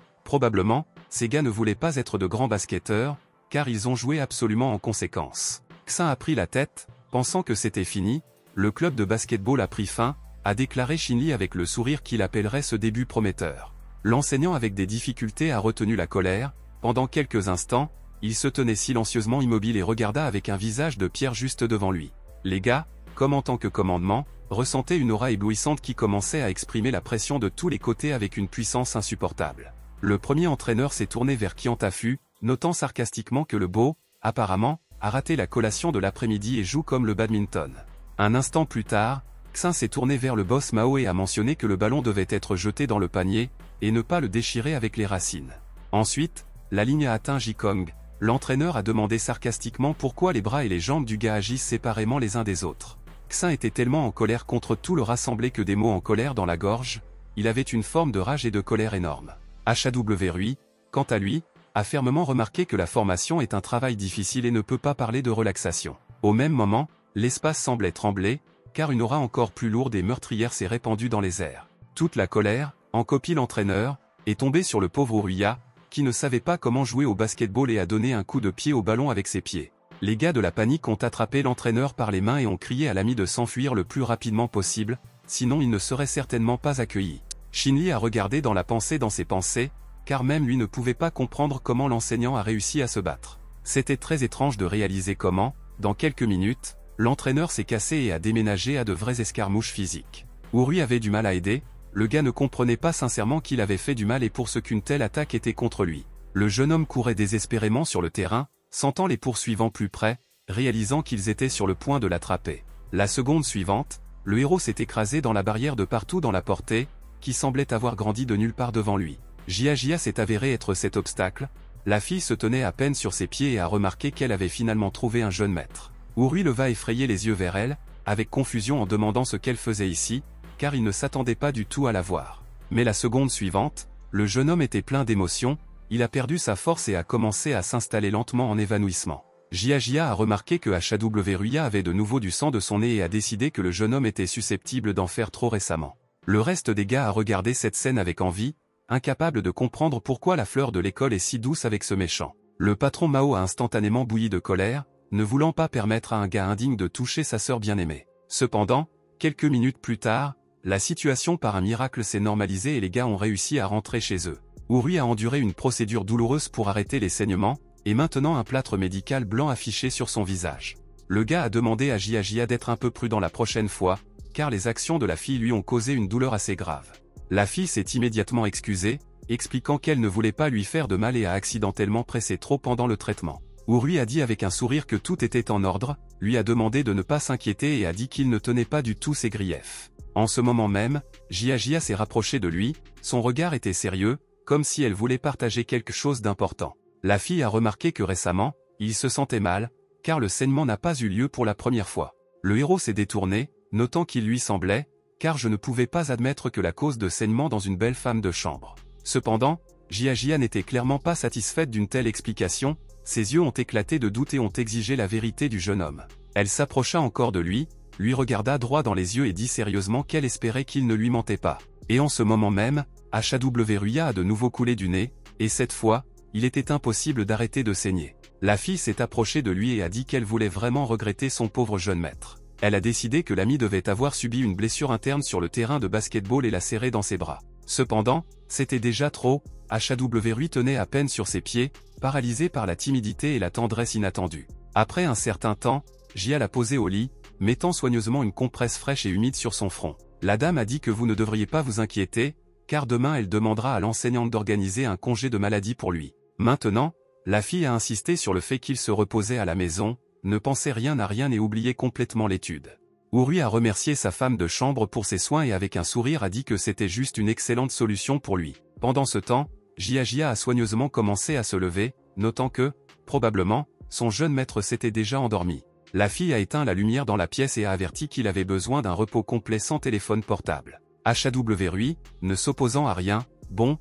[SPEAKER 1] Probablement, ces gars ne voulaient pas être de grands basketteurs, car ils ont joué absolument en conséquence. Xin a pris la tête, pensant que c'était fini, le club de basketball a pris fin, a déclaré Shinli avec le sourire qu'il appellerait ce début prometteur. L'enseignant avec des difficultés a retenu la colère, pendant quelques instants, il se tenait silencieusement immobile et regarda avec un visage de pierre juste devant lui. Les gars, comme en tant que commandement, ressentaient une aura éblouissante qui commençait à exprimer la pression de tous les côtés avec une puissance insupportable. Le premier entraîneur s'est tourné vers Kyantafu, notant sarcastiquement que le beau, apparemment, a raté la collation de l'après-midi et joue comme le badminton. Un instant plus tard, Xin s'est tourné vers le boss Mao et a mentionné que le ballon devait être jeté dans le panier, et ne pas le déchirer avec les racines. Ensuite, la ligne a atteint Jikong. L'entraîneur a demandé sarcastiquement pourquoi les bras et les jambes du gars agissent séparément les uns des autres. Xin était tellement en colère contre tout le rassemblé que des mots en colère dans la gorge, il avait une forme de rage et de colère énorme. HAW, quant à lui, a fermement remarqué que la formation est un travail difficile et ne peut pas parler de relaxation. Au même moment, l'espace semblait trembler, car une aura encore plus lourde et meurtrière s'est répandue dans les airs. Toute la colère, en copie l'entraîneur, est tombée sur le pauvre Uruya, qui ne savait pas comment jouer au basketball et a donné un coup de pied au ballon avec ses pieds. Les gars de la panique ont attrapé l'entraîneur par les mains et ont crié à l'ami de s'enfuir le plus rapidement possible, sinon il ne serait certainement pas accueilli. Shinli a regardé dans la pensée dans ses pensées, car même lui ne pouvait pas comprendre comment l'enseignant a réussi à se battre. C'était très étrange de réaliser comment, dans quelques minutes, l'entraîneur s'est cassé et a déménagé à de vraies escarmouches physiques. Urui avait du mal à aider, le gars ne comprenait pas sincèrement qu'il avait fait du mal et pour ce qu'une telle attaque était contre lui. Le jeune homme courait désespérément sur le terrain, sentant les poursuivants plus près, réalisant qu'ils étaient sur le point de l'attraper. La seconde suivante, le héros s'est écrasé dans la barrière de partout dans la portée, qui semblait avoir grandi de nulle part devant lui. Jia s'est avéré être cet obstacle, la fille se tenait à peine sur ses pieds et a remarqué qu'elle avait finalement trouvé un jeune maître. Urui leva effrayé les yeux vers elle, avec confusion en demandant ce qu'elle faisait ici, car il ne s'attendait pas du tout à la voir. Mais la seconde suivante, le jeune homme était plein d'émotions, il a perdu sa force et a commencé à s'installer lentement en évanouissement. Jia a remarqué que HAW avait de nouveau du sang de son nez et a décidé que le jeune homme était susceptible d'en faire trop récemment. Le reste des gars a regardé cette scène avec envie, incapable de comprendre pourquoi la fleur de l'école est si douce avec ce méchant. Le patron Mao a instantanément bouilli de colère, ne voulant pas permettre à un gars indigne de toucher sa sœur bien-aimée. Cependant, quelques minutes plus tard, la situation par un miracle s'est normalisée et les gars ont réussi à rentrer chez eux. Urui a enduré une procédure douloureuse pour arrêter les saignements, et maintenant un plâtre médical blanc affiché sur son visage. Le gars a demandé à Jia d'être un peu prudent la prochaine fois, car les actions de la fille lui ont causé une douleur assez grave. La fille s'est immédiatement excusée, expliquant qu'elle ne voulait pas lui faire de mal et a accidentellement pressé trop pendant le traitement. Urui a dit avec un sourire que tout était en ordre, lui a demandé de ne pas s'inquiéter et a dit qu'il ne tenait pas du tout ses griefs. En ce moment même, Jia s'est rapprochée de lui, son regard était sérieux, comme si elle voulait partager quelque chose d'important. La fille a remarqué que récemment, il se sentait mal, car le saignement n'a pas eu lieu pour la première fois. Le héros s'est détourné, notant qu'il lui semblait, car je ne pouvais pas admettre que la cause de saignement dans une belle femme de chambre. Cependant, Jia n'était clairement pas satisfaite d'une telle explication, ses yeux ont éclaté de doute et ont exigé la vérité du jeune homme. Elle s'approcha encore de lui regarda droit dans les yeux et dit sérieusement qu'elle espérait qu'il ne lui mentait pas. Et en ce moment même, HWRUIA a de nouveau coulé du nez, et cette fois, il était impossible d'arrêter de saigner. La fille s'est approchée de lui et a dit qu'elle voulait vraiment regretter son pauvre jeune maître. Elle a décidé que l'ami devait avoir subi une blessure interne sur le terrain de basket-ball et l'a serré dans ses bras. Cependant, c'était déjà trop, HWRUI tenait à peine sur ses pieds, paralysé par la timidité et la tendresse inattendue. Après un certain temps, Jia l'a posé au lit, mettant soigneusement une compresse fraîche et humide sur son front. La dame a dit que vous ne devriez pas vous inquiéter, car demain elle demandera à l'enseignante d'organiser un congé de maladie pour lui. Maintenant, la fille a insisté sur le fait qu'il se reposait à la maison, ne pensait rien à rien et oubliait complètement l'étude. Urui a remercié sa femme de chambre pour ses soins et avec un sourire a dit que c'était juste une excellente solution pour lui. Pendant ce temps, Jia a soigneusement commencé à se lever, notant que, probablement, son jeune maître s'était déjà endormi. La fille a éteint la lumière dans la pièce et a averti qu'il avait besoin d'un repos complet sans téléphone portable. HWRUI, ne s'opposant à rien,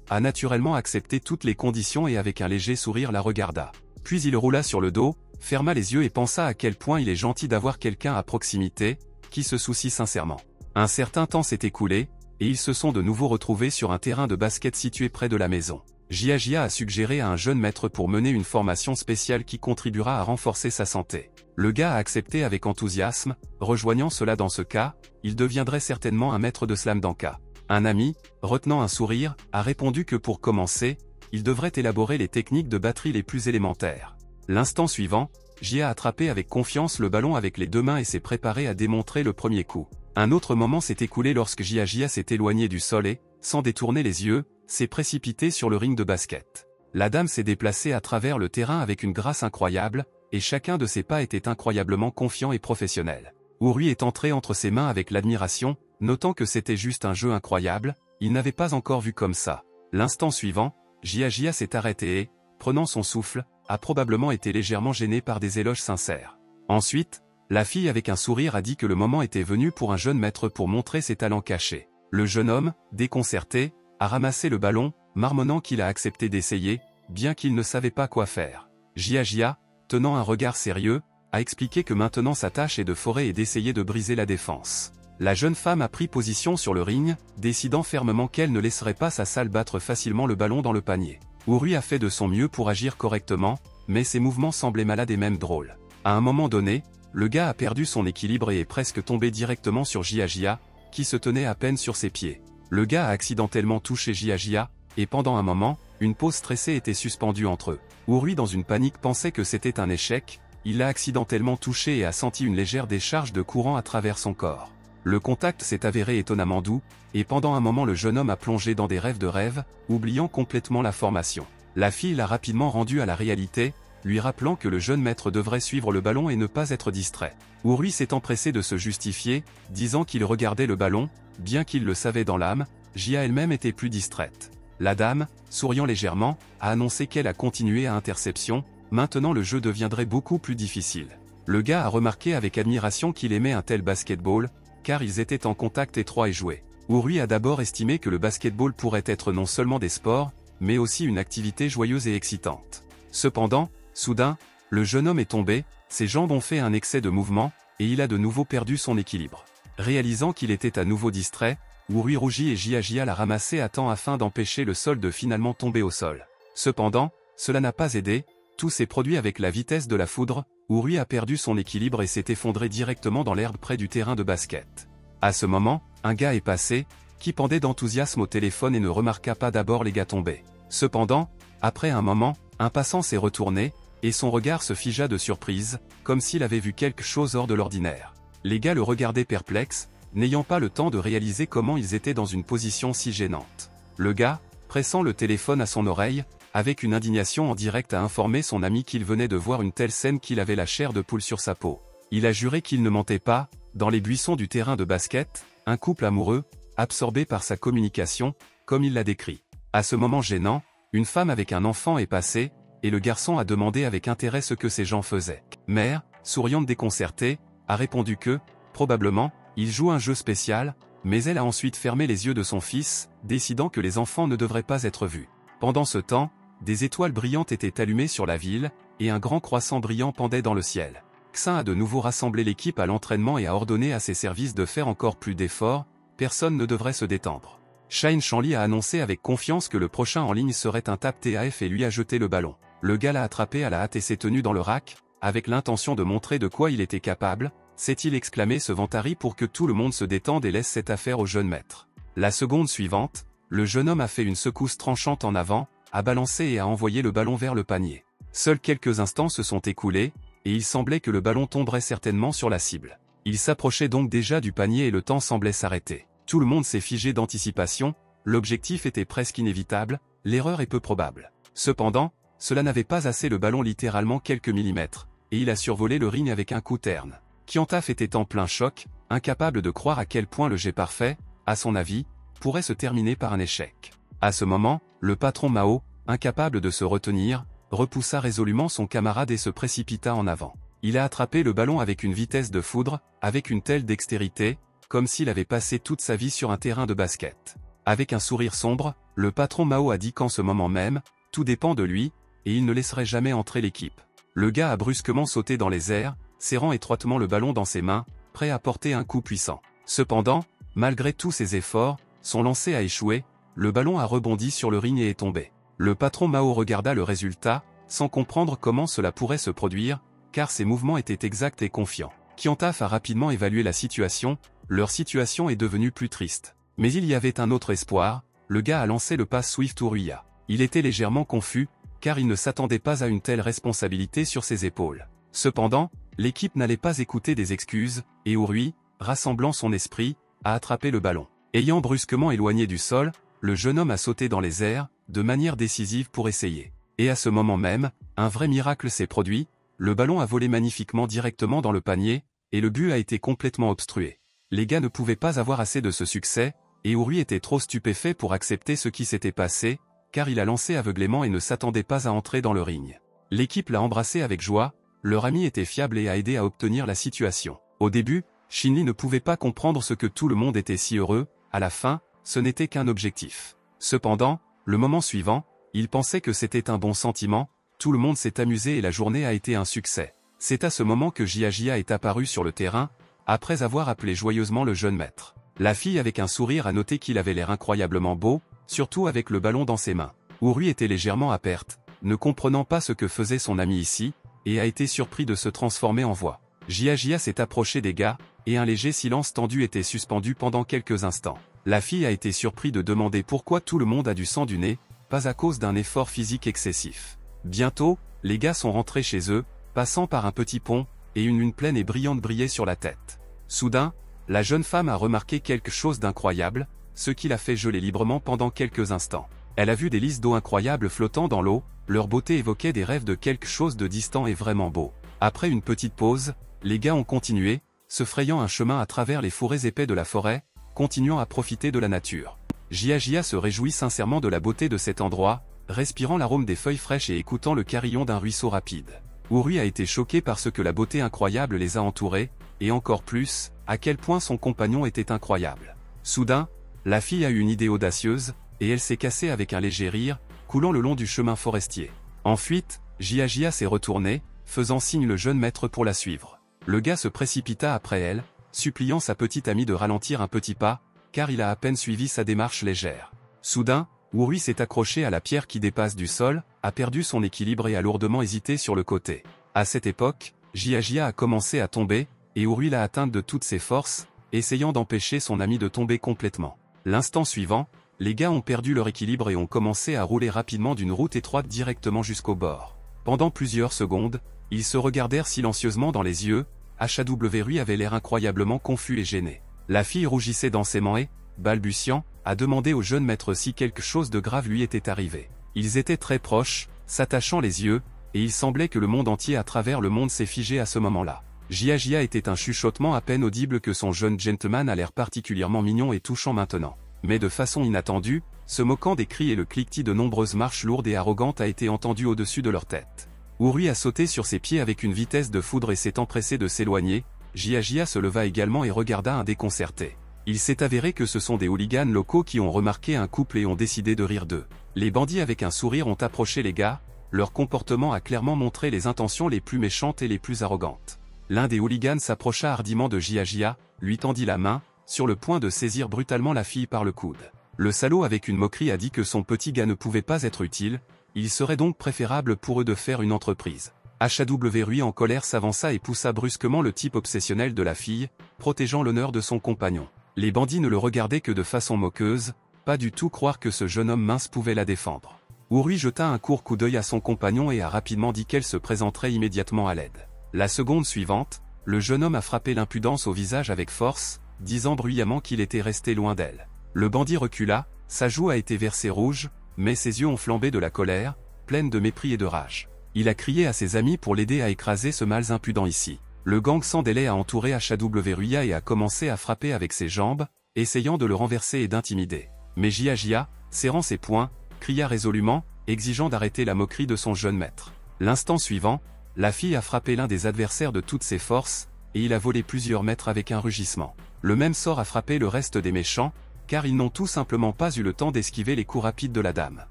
[SPEAKER 1] a naturellement accepté toutes les conditions et avec un léger sourire la regarda. Puis il roula sur le dos, ferma les yeux et pensa à quel point il est gentil d'avoir quelqu'un à proximité, qui se soucie sincèrement. Un certain temps s'est écoulé, et ils se sont de nouveau retrouvés sur un terrain de basket situé près de la maison. Jia a suggéré à un jeune maître pour mener une formation spéciale qui contribuera à renforcer sa santé. Le gars a accepté avec enthousiasme, rejoignant cela dans ce cas, il deviendrait certainement un maître de slam danka. Un ami, retenant un sourire, a répondu que pour commencer, il devrait élaborer les techniques de batterie les plus élémentaires. L'instant suivant, Jia a attrapé avec confiance le ballon avec les deux mains et s'est préparé à démontrer le premier coup. Un autre moment s'est écoulé lorsque Jia s'est éloigné du sol et, sans détourner les yeux, s'est précipité sur le ring de basket. La dame s'est déplacée à travers le terrain avec une grâce incroyable, et chacun de ses pas était incroyablement confiant et professionnel. Urui est entré entre ses mains avec l'admiration, notant que c'était juste un jeu incroyable, il n'avait pas encore vu comme ça. L'instant suivant, Jia s'est arrêté et, prenant son souffle, a probablement été légèrement gêné par des éloges sincères. Ensuite, la fille avec un sourire a dit que le moment était venu pour un jeune maître pour montrer ses talents cachés. Le jeune homme, déconcerté, a ramassé le ballon, marmonnant qu'il a accepté d'essayer, bien qu'il ne savait pas quoi faire. Jia, tenant un regard sérieux, a expliqué que maintenant sa tâche est de forer et d'essayer de briser la défense. La jeune femme a pris position sur le ring, décidant fermement qu'elle ne laisserait pas sa salle battre facilement le ballon dans le panier. Urui a fait de son mieux pour agir correctement, mais ses mouvements semblaient malades et même drôles. À un moment donné, le gars a perdu son équilibre et est presque tombé directement sur Jia, qui se tenait à peine sur ses pieds. Le gars a accidentellement touché Jia, et pendant un moment, une pause stressée était suspendue entre eux. Urui dans une panique pensait que c'était un échec, il l'a accidentellement touché et a senti une légère décharge de courant à travers son corps. Le contact s'est avéré étonnamment doux, et pendant un moment le jeune homme a plongé dans des rêves de rêve, oubliant complètement la formation. La fille l'a rapidement rendu à la réalité, lui rappelant que le jeune maître devrait suivre le ballon et ne pas être distrait. Urui s'est empressé de se justifier, disant qu'il regardait le ballon, bien qu'il le savait dans l'âme, Jia elle-même était plus distraite. La dame, souriant légèrement, a annoncé qu'elle a continué à interception, maintenant le jeu deviendrait beaucoup plus difficile. Le gars a remarqué avec admiration qu'il aimait un tel basketball, car ils étaient en contact étroit et jouaient. Urui a d'abord estimé que le basketball pourrait être non seulement des sports, mais aussi une activité joyeuse et excitante. Cependant, soudain, le jeune homme est tombé, ses jambes ont fait un excès de mouvement, et il a de nouveau perdu son équilibre. Réalisant qu'il était à nouveau distrait, Urui rougit et Jia l'a ramassé à temps afin d'empêcher le sol de finalement tomber au sol. Cependant, cela n'a pas aidé, tout s'est produit avec la vitesse de la foudre, Urui a perdu son équilibre et s'est effondré directement dans l'herbe près du terrain de basket. À ce moment, un gars est passé, qui pendait d'enthousiasme au téléphone et ne remarqua pas d'abord les gars tombés. Cependant, après un moment, un passant s'est retourné, et son regard se figea de surprise, comme s'il avait vu quelque chose hors de l'ordinaire. Les gars le regardaient perplexes, n'ayant pas le temps de réaliser comment ils étaient dans une position si gênante. Le gars, pressant le téléphone à son oreille, avec une indignation en direct a informé son ami qu'il venait de voir une telle scène qu'il avait la chair de poule sur sa peau. Il a juré qu'il ne mentait pas, dans les buissons du terrain de basket, un couple amoureux, absorbé par sa communication, comme il l'a décrit. À ce moment gênant, une femme avec un enfant est passée, et le garçon a demandé avec intérêt ce que ces gens faisaient. Mère, souriante déconcertée, a répondu que, probablement, il joue un jeu spécial, mais elle a ensuite fermé les yeux de son fils, décidant que les enfants ne devraient pas être vus. Pendant ce temps, des étoiles brillantes étaient allumées sur la ville, et un grand croissant brillant pendait dans le ciel. Xin a de nouveau rassemblé l'équipe à l'entraînement et a ordonné à ses services de faire encore plus d'efforts, personne ne devrait se détendre. Shine Chanli a annoncé avec confiance que le prochain en ligne serait un tap TAF et lui a jeté le ballon. Le gars l'a attrapé à la hâte et s'est tenu dans le rack, avec l'intention de montrer de quoi il était capable, s'est-il exclamé ce vantari pour que tout le monde se détende et laisse cette affaire au jeune maître. La seconde suivante, le jeune homme a fait une secousse tranchante en avant, a balancé et a envoyé le ballon vers le panier. Seuls quelques instants se sont écoulés, et il semblait que le ballon tomberait certainement sur la cible. Il s'approchait donc déjà du panier et le temps semblait s'arrêter. Tout le monde s'est figé d'anticipation, l'objectif était presque inévitable, l'erreur est peu probable. Cependant, cela n'avait pas assez le ballon littéralement quelques millimètres, et il a survolé le ring avec un coup terne. Kyantaf était en plein choc, incapable de croire à quel point le jet parfait, à son avis, pourrait se terminer par un échec. À ce moment, le patron Mao, incapable de se retenir, repoussa résolument son camarade et se précipita en avant. Il a attrapé le ballon avec une vitesse de foudre, avec une telle dextérité, comme s'il avait passé toute sa vie sur un terrain de basket. Avec un sourire sombre, le patron Mao a dit qu'en ce moment même, tout dépend de lui, et il ne laisserait jamais entrer l'équipe. Le gars a brusquement sauté dans les airs, serrant étroitement le ballon dans ses mains, prêt à porter un coup puissant. Cependant, malgré tous ses efforts, son lancer a échoué, le ballon a rebondi sur le ring et est tombé. Le patron Mao regarda le résultat, sans comprendre comment cela pourrait se produire, car ses mouvements étaient exacts et confiants. Kyantaf a rapidement évalué la situation, leur situation est devenue plus triste. Mais il y avait un autre espoir, le gars a lancé le pass Swift Uruya. Il était légèrement confus, car il ne s'attendait pas à une telle responsabilité sur ses épaules. Cependant, l'équipe n'allait pas écouter des excuses, et Urui, rassemblant son esprit, a attrapé le ballon. Ayant brusquement éloigné du sol, le jeune homme a sauté dans les airs, de manière décisive pour essayer. Et à ce moment même, un vrai miracle s'est produit, le ballon a volé magnifiquement directement dans le panier, et le but a été complètement obstrué. Les gars ne pouvaient pas avoir assez de ce succès, et Urui était trop stupéfait pour accepter ce qui s'était passé, car il a lancé aveuglément et ne s'attendait pas à entrer dans le ring. L'équipe l'a embrassé avec joie, leur ami était fiable et a aidé à obtenir la situation. Au début, Shinli ne pouvait pas comprendre ce que tout le monde était si heureux, à la fin, ce n'était qu'un objectif. Cependant, le moment suivant, il pensait que c'était un bon sentiment, tout le monde s'est amusé et la journée a été un succès. C'est à ce moment que Jia est apparu sur le terrain, après avoir appelé joyeusement le jeune maître. La fille avec un sourire a noté qu'il avait l'air incroyablement beau, surtout avec le ballon dans ses mains. Urui était légèrement à perte, ne comprenant pas ce que faisait son ami ici, et a été surpris de se transformer en voix. Jia s'est approché des gars, et un léger silence tendu était suspendu pendant quelques instants. La fille a été surprise de demander pourquoi tout le monde a du sang du nez, pas à cause d'un effort physique excessif. Bientôt, les gars sont rentrés chez eux, passant par un petit pont, et une lune pleine et brillante brillait sur la tête. Soudain, la jeune femme a remarqué quelque chose d'incroyable, ce qui l'a fait geler librement pendant quelques instants. Elle a vu des lys d'eau incroyables flottant dans l'eau, leur beauté évoquait des rêves de quelque chose de distant et vraiment beau. Après une petite pause, les gars ont continué, se frayant un chemin à travers les fourrés épais de la forêt, continuant à profiter de la nature. Jia se réjouit sincèrement de la beauté de cet endroit, respirant l'arôme des feuilles fraîches et écoutant le carillon d'un ruisseau rapide. Urui a été choqué par ce que la beauté incroyable les a entourés, et encore plus, à quel point son compagnon était incroyable. Soudain, la fille a eu une idée audacieuse, et elle s'est cassée avec un léger rire, coulant le long du chemin forestier. Ensuite, Jia s'est retourné, faisant signe le jeune maître pour la suivre. Le gars se précipita après elle, suppliant sa petite amie de ralentir un petit pas, car il a à peine suivi sa démarche légère. Soudain, Urui s'est accroché à la pierre qui dépasse du sol, a perdu son équilibre et a lourdement hésité sur le côté. À cette époque, Jia a commencé à tomber, et Urui l'a atteinte de toutes ses forces, essayant d'empêcher son ami de tomber complètement. L'instant suivant, les gars ont perdu leur équilibre et ont commencé à rouler rapidement d'une route étroite directement jusqu'au bord. Pendant plusieurs secondes, ils se regardèrent silencieusement dans les yeux. HW avait l'air incroyablement confus et gêné. La fille rougissait densément et, balbutiant, a demandé au jeune maître si quelque chose de grave lui était arrivé. Ils étaient très proches, s'attachant les yeux, et il semblait que le monde entier à travers le monde s'est figé à ce moment-là. Jia était un chuchotement à peine audible que son jeune gentleman a l'air particulièrement mignon et touchant maintenant. Mais de façon inattendue, se moquant des cris et le cliquetis de nombreuses marches lourdes et arrogantes a été entendu au-dessus de leur tête. Urui a sauté sur ses pieds avec une vitesse de foudre et s'est empressé de s'éloigner. Jia se leva également et regarda un déconcerté. Il s'est avéré que ce sont des hooligans locaux qui ont remarqué un couple et ont décidé de rire d'eux. Les bandits avec un sourire ont approché les gars, leur comportement a clairement montré les intentions les plus méchantes et les plus arrogantes. L'un des hooligans s'approcha hardiment de Jia, lui tendit la main, sur le point de saisir brutalement la fille par le coude. Le salaud avec une moquerie a dit que son petit gars ne pouvait pas être utile, il serait donc préférable pour eux de faire une entreprise. HW en colère s'avança et poussa brusquement le type obsessionnel de la fille, protégeant l'honneur de son compagnon. Les bandits ne le regardaient que de façon moqueuse, pas du tout croire que ce jeune homme mince pouvait la défendre. Urui jeta un court coup d'œil à son compagnon et a rapidement dit qu'elle se présenterait immédiatement à l'aide. La seconde suivante, le jeune homme a frappé l'impudence au visage avec force, disant bruyamment qu'il était resté loin d'elle. Le bandit recula, sa joue a été versée rouge, mais ses yeux ont flambé de la colère, pleine de mépris et de rage. Il a crié à ses amis pour l'aider à écraser ce mâle impudent ici. Le gang sans délai a entouré HW et a commencé à frapper avec ses jambes, essayant de le renverser et d'intimider. Mais Jia, serrant ses poings, cria résolument, exigeant d'arrêter la moquerie de son jeune maître. L'instant suivant, la fille a frappé l'un des adversaires de toutes ses forces, et il a volé plusieurs mètres avec un rugissement. Le même sort a frappé le reste des méchants, car ils n'ont tout simplement pas eu le temps d'esquiver les coups rapides de la dame.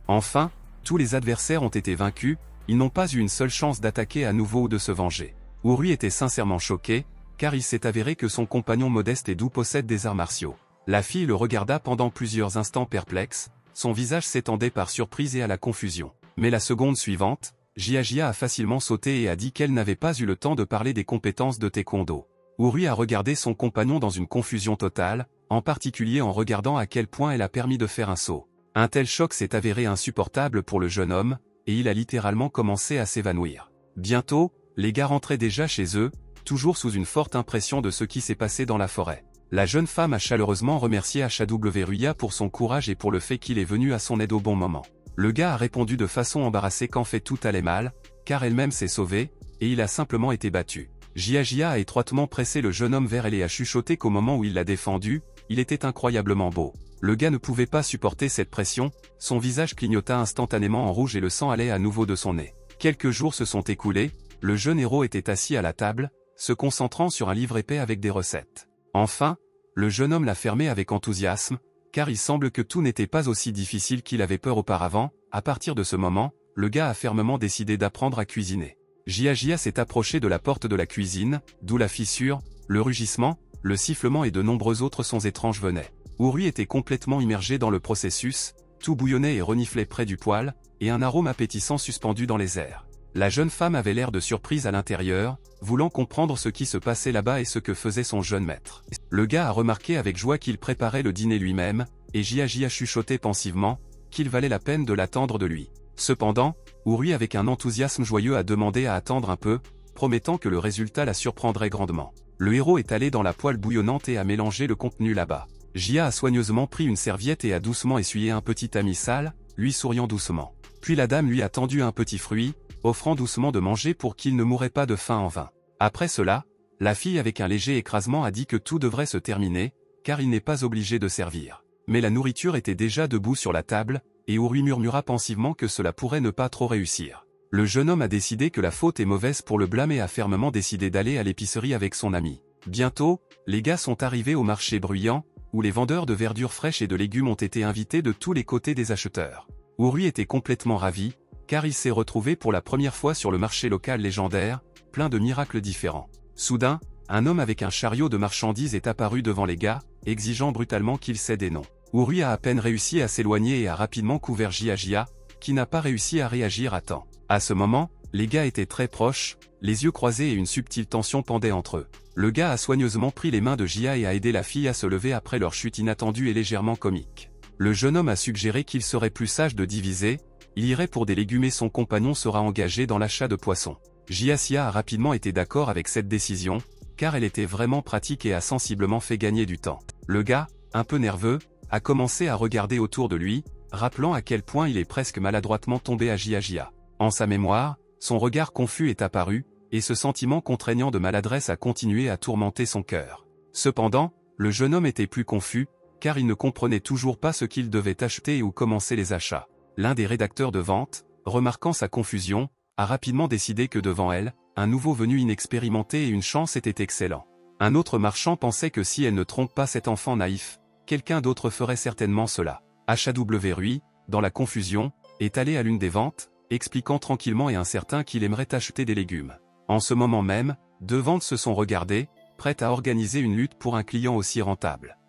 [SPEAKER 1] Enfin, tous les adversaires ont été vaincus, ils n'ont pas eu une seule chance d'attaquer à nouveau ou de se venger. Urui était sincèrement choqué, car il s'est avéré que son compagnon modeste et doux possède des arts martiaux. La fille le regarda pendant plusieurs instants perplexe, son visage s'étendait par surprise et à la confusion. Mais la seconde suivante, Jia a facilement sauté et a dit qu'elle n'avait pas eu le temps de parler des compétences de taekwondo. Urui a regardé son compagnon dans une confusion totale, en particulier en regardant à quel point elle a permis de faire un saut. Un tel choc s'est avéré insupportable pour le jeune homme, et il a littéralement commencé à s'évanouir. Bientôt, les gars rentraient déjà chez eux, toujours sous une forte impression de ce qui s'est passé dans la forêt. La jeune femme a chaleureusement remercié HW pour son courage et pour le fait qu'il est venu à son aide au bon moment. Le gars a répondu de façon embarrassée qu'en fait tout allait mal, car elle-même s'est sauvée, et il a simplement été battu. Jia a étroitement pressé le jeune homme vers elle et a chuchoté qu'au moment où il l'a défendu, il était incroyablement beau. Le gars ne pouvait pas supporter cette pression, son visage clignota instantanément en rouge et le sang allait à nouveau de son nez. Quelques jours se sont écoulés, le jeune héros était assis à la table, se concentrant sur un livre épais avec des recettes. Enfin, le jeune homme l'a fermé avec enthousiasme, car il semble que tout n'était pas aussi difficile qu'il avait peur auparavant. À partir de ce moment, le gars a fermement décidé d'apprendre à cuisiner. Jia s'est approché de la porte de la cuisine, d'où la fissure, le rugissement, le sifflement et de nombreux autres sons étranges venaient. Urui était complètement immergé dans le processus, tout bouillonnait et reniflait près du poêle, et un arôme appétissant suspendu dans les airs. La jeune femme avait l'air de surprise à l'intérieur, voulant comprendre ce qui se passait là-bas et ce que faisait son jeune maître. Le gars a remarqué avec joie qu'il préparait le dîner lui-même, et Jia chuchotait pensivement qu'il valait la peine de l'attendre de lui. Cependant, Urui avec un enthousiasme joyeux a demandé à attendre un peu, promettant que le résultat la surprendrait grandement. Le héros est allé dans la poêle bouillonnante et a mélangé le contenu là-bas. Jia a soigneusement pris une serviette et a doucement essuyé un petit ami sale, lui souriant doucement. Puis la dame lui a tendu un petit fruit, offrant doucement de manger pour qu'il ne mourrait pas de faim en vain. Après cela, la fille avec un léger écrasement a dit que tout devrait se terminer, car il n'est pas obligé de servir. Mais la nourriture était déjà debout sur la table, et Urui murmura pensivement que cela pourrait ne pas trop réussir. Le jeune homme a décidé que la faute est mauvaise pour le blâmer et a fermement décidé d'aller à l'épicerie avec son ami. Bientôt, les gars sont arrivés au marché bruyant, où les vendeurs de verdure fraîche et de légumes ont été invités de tous les côtés des acheteurs. Urui était complètement ravi, car il s'est retrouvé pour la première fois sur le marché local légendaire, plein de miracles différents. Soudain, un homme avec un chariot de marchandises est apparu devant les gars, exigeant brutalement qu'ils cèdent des noms. Urui a à peine réussi à s'éloigner et a rapidement couvert Jia, qui n'a pas réussi à réagir à temps. À ce moment, les gars étaient très proches, les yeux croisés et une subtile tension pendait entre eux. Le gars a soigneusement pris les mains de Jia et a aidé la fille à se lever après leur chute inattendue et légèrement comique. Le jeune homme a suggéré qu'il serait plus sage de diviser, Il irait pour des légumes et son compagnon sera engagé dans l'achat de poissons. Jiaxia a rapidement été d'accord avec cette décision, car elle était vraiment pratique et a sensiblement fait gagner du temps. Le gars, un peu nerveux, a commencé à regarder autour de lui, rappelant à quel point il est presque maladroitement tombé à Jiaxia. En sa mémoire, son regard confus est apparu, et ce sentiment contraignant de maladresse a continué à tourmenter son cœur. Cependant, le jeune homme était plus confus, car il ne comprenait toujours pas ce qu'il devait acheter et où commencer les achats. L'un des rédacteurs de vente, remarquant sa confusion, a rapidement décidé que devant elle, un nouveau venu inexpérimenté et une chance étaient excellents. Un autre marchand pensait que si elle ne trompe pas cet enfant naïf, quelqu'un d'autre ferait certainement cela. HW, dans la confusion, est allé à l'une des ventes, expliquant tranquillement et incertain qu'il aimerait acheter des légumes. En ce moment même, deux ventes se sont regardées, prêtes à organiser une lutte pour un client aussi rentable.